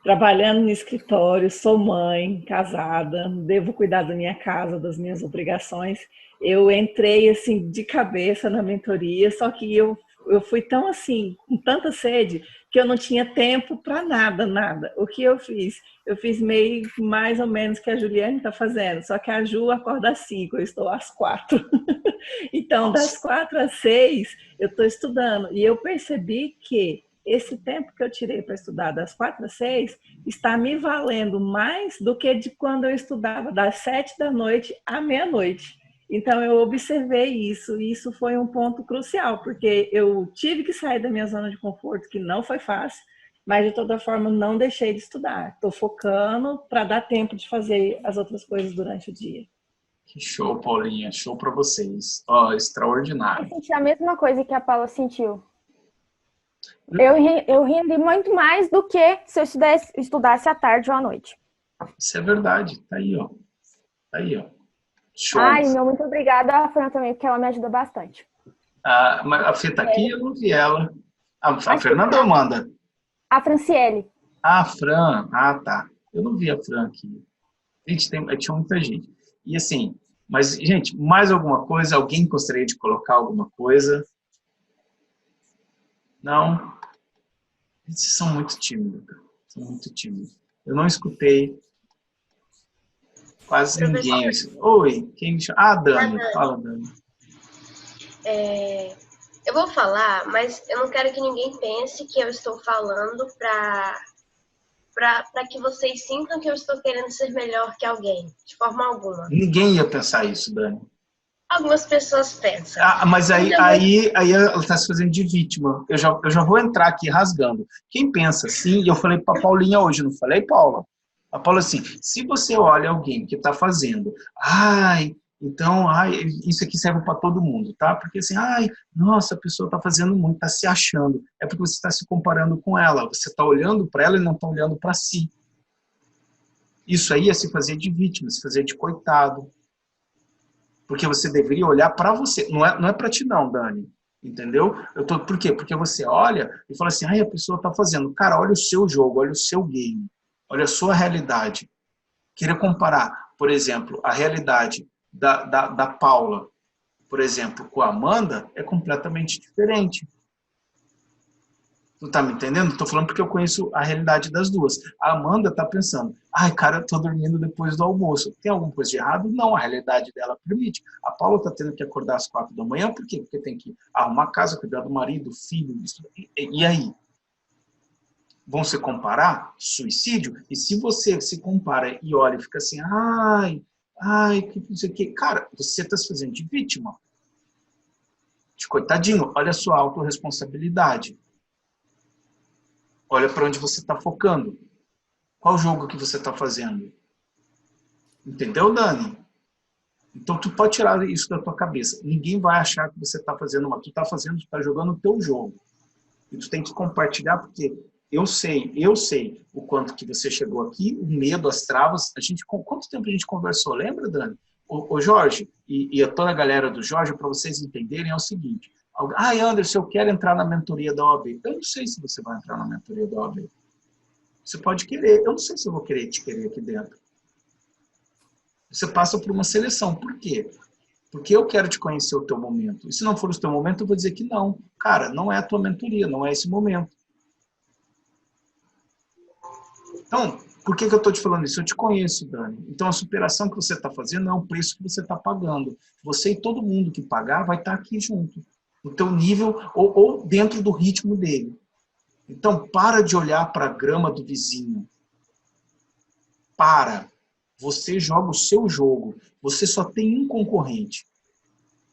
trabalhando no escritório, sou mãe, casada, devo cuidar da minha casa, das minhas obrigações. Eu entrei assim de cabeça na mentoria, só que eu fui tão assim, com tanta sede, que eu não tinha tempo para nada. O que eu fiz? Eu fiz meio mais ou menos que a Juliane está fazendo, só que a Ju acorda às 5, eu estou às 4. Então, das 4 às 6, eu estou estudando. E eu percebi que esse tempo que eu tirei para estudar das 4 às 6 está me valendo mais do que de quando eu estudava das 7 da noite à meia-noite. Então, eu observei isso, e isso foi um ponto crucial, porque eu tive que sair da minha zona de conforto, que não foi fácil, mas, de toda forma, não deixei de estudar. Estou focando para dar tempo de fazer as outras coisas durante o dia. Que show, Paulinha. Show para vocês. Extraordinário. Eu senti a mesma coisa que a Paula sentiu. Eu rendi muito mais do que se eu estudasse à tarde ou à noite. Isso é verdade. Tá aí, ó. Show. Meu muito obrigada a Fran também, porque ela me ajuda bastante. Mas a Fê tá aqui, eu não vi ela. A Fernanda ou Amanda? A Franciele. A Fran. Tá. Eu não vi a Fran aqui. Gente, tinha muita gente. E assim, mas, gente, mais alguma coisa? Alguém gostaria de colocar alguma coisa? Não? Vocês são muito tímidos, cara. São muito tímidos. Eu não escutei quase ninguém. Oi, quem me chama? Dani. Fala, Dani. Eu vou falar, mas eu não quero que ninguém pense que eu estou falando para que vocês sintam que eu estou querendo ser melhor que alguém, de forma alguma. Ninguém ia pensar isso, Dani. Algumas pessoas pensam. Mas aí ela está se fazendo de vítima. Eu já vou entrar aqui rasgando. Quem pensa assim, e eu falei para a Paulinha hoje, não falei, Paula? A Paula assim, se você olha alguém que está fazendo, isso aqui serve para todo mundo, tá? Porque assim, nossa, a pessoa está fazendo muito, está se achando. É porque você está se comparando com ela. Você está olhando para ela e não está olhando para si. Isso aí é se fazer de vítima, se fazer de coitado. Porque você deveria olhar para você. Não é para ti não, Dani. Entendeu? Por quê? Porque você olha e fala assim, a pessoa está fazendo. Cara, olha o seu jogo, olha o seu game. Olha a sua realidade. Queria comparar, por exemplo, a realidade da Paula, por exemplo, com a Amanda, é completamente diferente. Tu tá me entendendo? Estou falando porque eu conheço a realidade das duas. A Amanda tá pensando, cara, eu tô dormindo depois do almoço. Tem alguma coisa de errado? Não, a realidade dela permite. A Paula tá tendo que acordar às 4 da manhã, por quê? Porque tem que arrumar a casa, cuidar do marido, filho, isso. E aí? Vão se comparar? Suicídio? E se você se compara e olha e fica assim, que não sei o quê. Cara, você tá se fazendo de vítima. De coitadinho. Olha a sua autorresponsabilidade. Olha para onde você está focando. Qual jogo que você está fazendo? Entendeu, Dani? Então, tu pode tirar isso da tua cabeça. Ninguém vai achar que você está fazendo tu está jogando o teu jogo. E tu tem que compartilhar, porque eu sei o quanto que você chegou aqui, o medo, as travas. Quanto tempo a gente conversou? Lembra, Dani? O Jorge e a toda a galera do Jorge, para vocês entenderem, é o seguinte. Anderson, eu quero entrar na mentoria da OAB. Eu não sei se você vai entrar na mentoria da OAB. Você pode querer. Eu não sei se eu vou querer te querer aqui dentro. Você passa por uma seleção. Por quê? Porque eu quero te conhecer o teu momento. E se não for o teu momento, eu vou dizer que não. Cara, não é a tua mentoria, não é esse momento. Então, por que eu estou te falando isso? Eu te conheço, Dani. Então, a superação que você está fazendo é um preço que você está pagando. Você e todo mundo que pagar vai estar aqui junto. No teu nível ou dentro do ritmo dele. Então, para de olhar para a grama do vizinho. Para. Você joga o seu jogo. Você só tem um concorrente,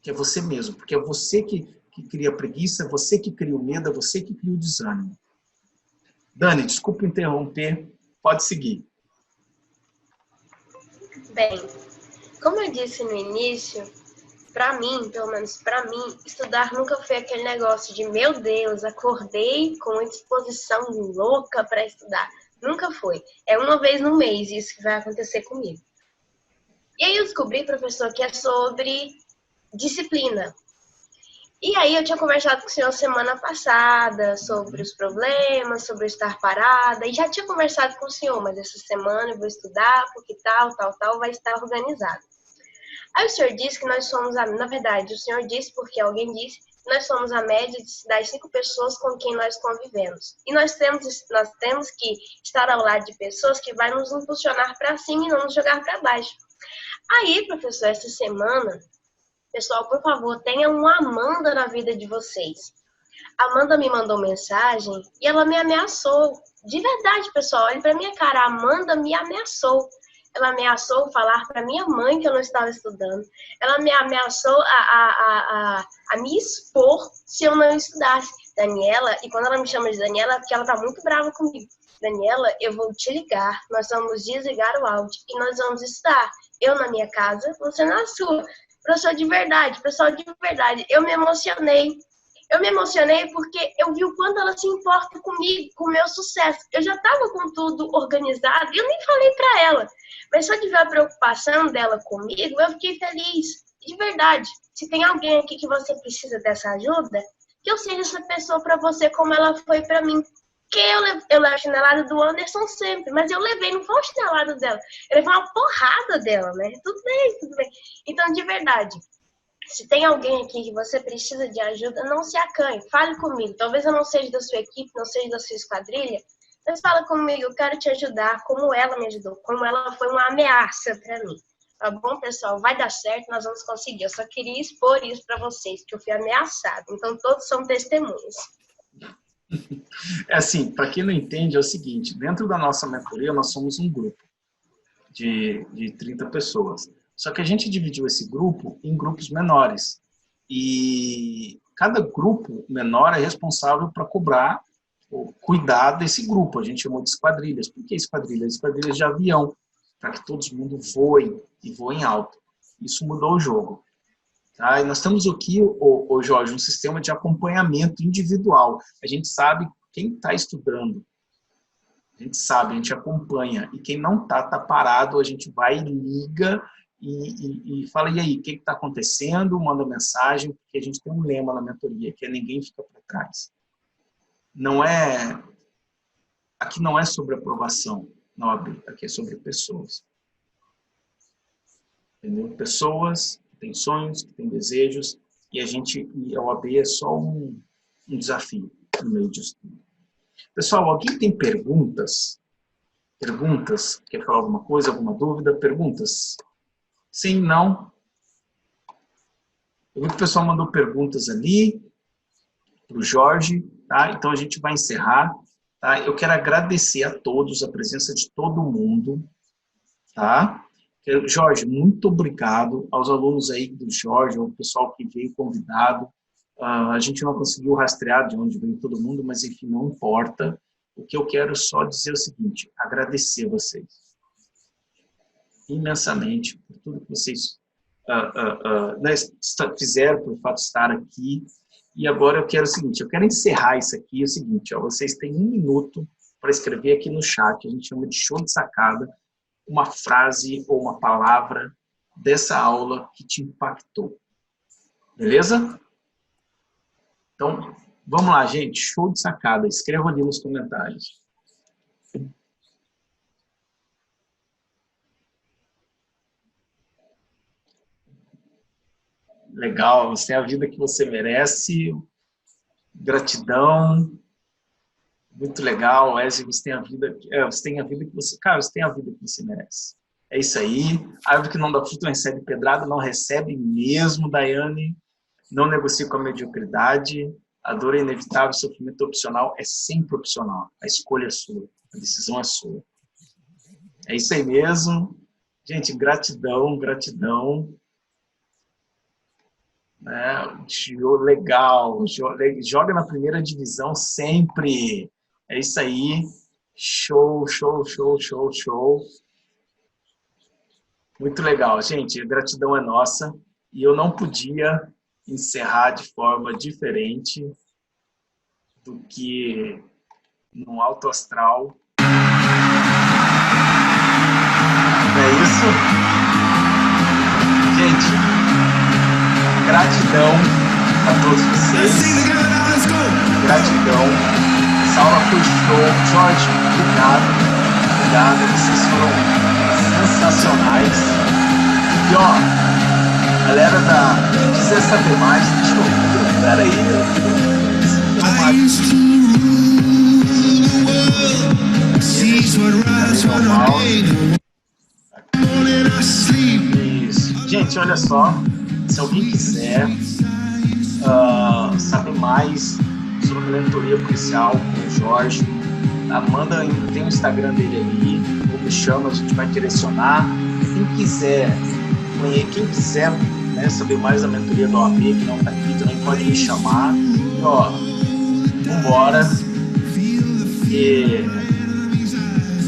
que é você mesmo. Porque é você que cria a preguiça, é você que cria o medo, é você que cria o desânimo. Dani, desculpa interromper. Pode seguir. Bem, como eu disse no início, para mim, pelo menos para mim, estudar nunca foi aquele negócio de, meu Deus, acordei com uma disposição louca para estudar. Nunca foi. É uma vez no mês isso que vai acontecer comigo. E aí eu descobri, professor, que é sobre disciplina. E aí eu tinha conversado com o senhor semana passada sobre os problemas, sobre estar parada, e já tinha conversado com o senhor, mas essa semana eu vou estudar, porque tal, vai estar organizado. Aí o senhor disse que nós somos, na verdade, o senhor disse, porque alguém disse, que nós somos a média das 5 pessoas com quem nós convivemos. E nós temos que estar ao lado de pessoas que vão nos impulsionar para cima e não nos jogar para baixo. Aí, professor, essa semana, pessoal, por favor, tenha uma Amanda na vida de vocês. A Amanda me mandou mensagem e ela me ameaçou. De verdade, pessoal, olhe para minha cara, a Amanda me ameaçou. Ela ameaçou falar para minha mãe que eu não estava estudando. Ela me ameaçou a me expor se eu não estudasse. Daniela, e quando ela me chama de Daniela, é porque ela está muito brava comigo. Daniela, eu vou te ligar, nós vamos desligar o áudio e nós vamos estudar. Eu na minha casa, você na sua. Professor de verdade, pessoal de verdade, eu me emocionei. Eu me emocionei porque eu vi o quanto ela se importa comigo, com o meu sucesso. Eu já estava com tudo organizado e eu nem falei para ela. Mas só de ver a preocupação dela comigo, eu fiquei feliz. De verdade, se tem alguém aqui que você precisa dessa ajuda, que eu seja essa pessoa para você como ela foi para mim. Porque eu levo a chinelada do Anderson sempre, mas eu levei, não foi a chinelada dela. Eu levei uma porrada dela, né? Tudo bem. Então, de verdade, se tem alguém aqui que você precisa de ajuda, não se acanhe, fale comigo. Talvez eu não seja da sua equipe, não seja da sua esquadrilha, mas fala comigo, eu quero te ajudar como ela me ajudou, como ela foi uma ameaça para mim. Tá bom, pessoal? Vai dar certo, nós vamos conseguir. Eu só queria expor isso para vocês, que eu fui ameaçada. Então, todos são testemunhas. É assim, para quem não entende, é o seguinte, dentro da nossa mentoria, nós somos um grupo de 30 pessoas. Só que a gente dividiu esse grupo em grupos menores. E cada grupo menor é responsável para cobrar ou cuidar desse grupo. A gente chamou de esquadrilhas. Por que esquadrilhas? Esquadrilhas de avião, para que todo mundo voe e voe alto. Isso mudou o jogo. Tá? E nós temos aqui, Jorge, um sistema de acompanhamento individual. A gente sabe quem está estudando. A gente sabe, a gente acompanha. E quem não está, está parado, a gente vai e liga e fala, e aí, o que está acontecendo? Manda mensagem, porque a gente tem um lema na mentoria, que é ninguém fica para trás. Aqui não é sobre aprovação na OAB, aqui é sobre pessoas. Entendeu? Pessoas que têm sonhos, que têm desejos, e a OAB é só um desafio no meio disso tudo. Pessoal, alguém tem perguntas? Perguntas? Quer falar alguma coisa, alguma dúvida? Perguntas? Sim, não? Eu vi que o pessoal mandou perguntas ali para o Jorge, tá? Então a gente vai encerrar, tá? Eu quero agradecer a todos, a presença de todo mundo, tá? Jorge, muito obrigado aos alunos aí do Jorge, ao pessoal que veio convidado. A gente não conseguiu rastrear de onde veio todo mundo, mas enfim, não importa. O que eu quero só dizer é o seguinte, agradecer vocês imensamente por tudo que vocês fizeram, por fato de estar aqui. E agora eu quero o seguinte, eu quero encerrar isso aqui, é o seguinte, ó, vocês têm 1 minuto para escrever aqui no chat, a gente chama de show de sacada, uma frase ou uma palavra dessa aula que te impactou. Beleza? Então, vamos lá, gente. Show de sacada. Escreva ali nos comentários. Legal. Você tem a vida que você merece. Gratidão. Muito legal. Wesley, você tem a vida que você... Cara, você tem a vida que você merece. É isso aí. A árvore que não dá fruto não recebe pedrada, não recebe mesmo, Daiane. Não negocie com a mediocridade. A dor é inevitável, o sofrimento é opcional, é sempre opcional. A escolha é sua, a decisão é sua. É isso aí mesmo. Gente, gratidão, gratidão. Legal. Joga na primeira divisão sempre. É isso aí. Show, show, show, show, show. Muito legal, gente. A gratidão é nossa. E eu não podia encerrar de forma diferente do que no alto astral. É isso? Gente, gratidão a todos vocês. Gratidão. Essa aula foi show. Jorge, obrigado. Obrigado. Vocês foram sensacionais. E ó, galera quem quiser saber mais, deixa eu ver. Peraí. Isso. Gente, olha só, se alguém quiser saber mais sobre mentoria policial com o Jorge, tem o Instagram dele ali, ou me chama, a gente vai direcionar. Quem quiser, né, saber mais da mentoria do OAB, que não está aqui, também pode me chamar. E, ó, vambora, porque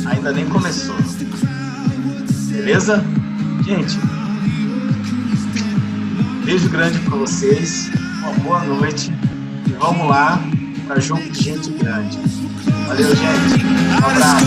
ainda nem começou. Beleza? Gente, beijo grande para vocês, uma boa noite e vamos lá para jogo de gente grande. Valeu, gente. Um abraço.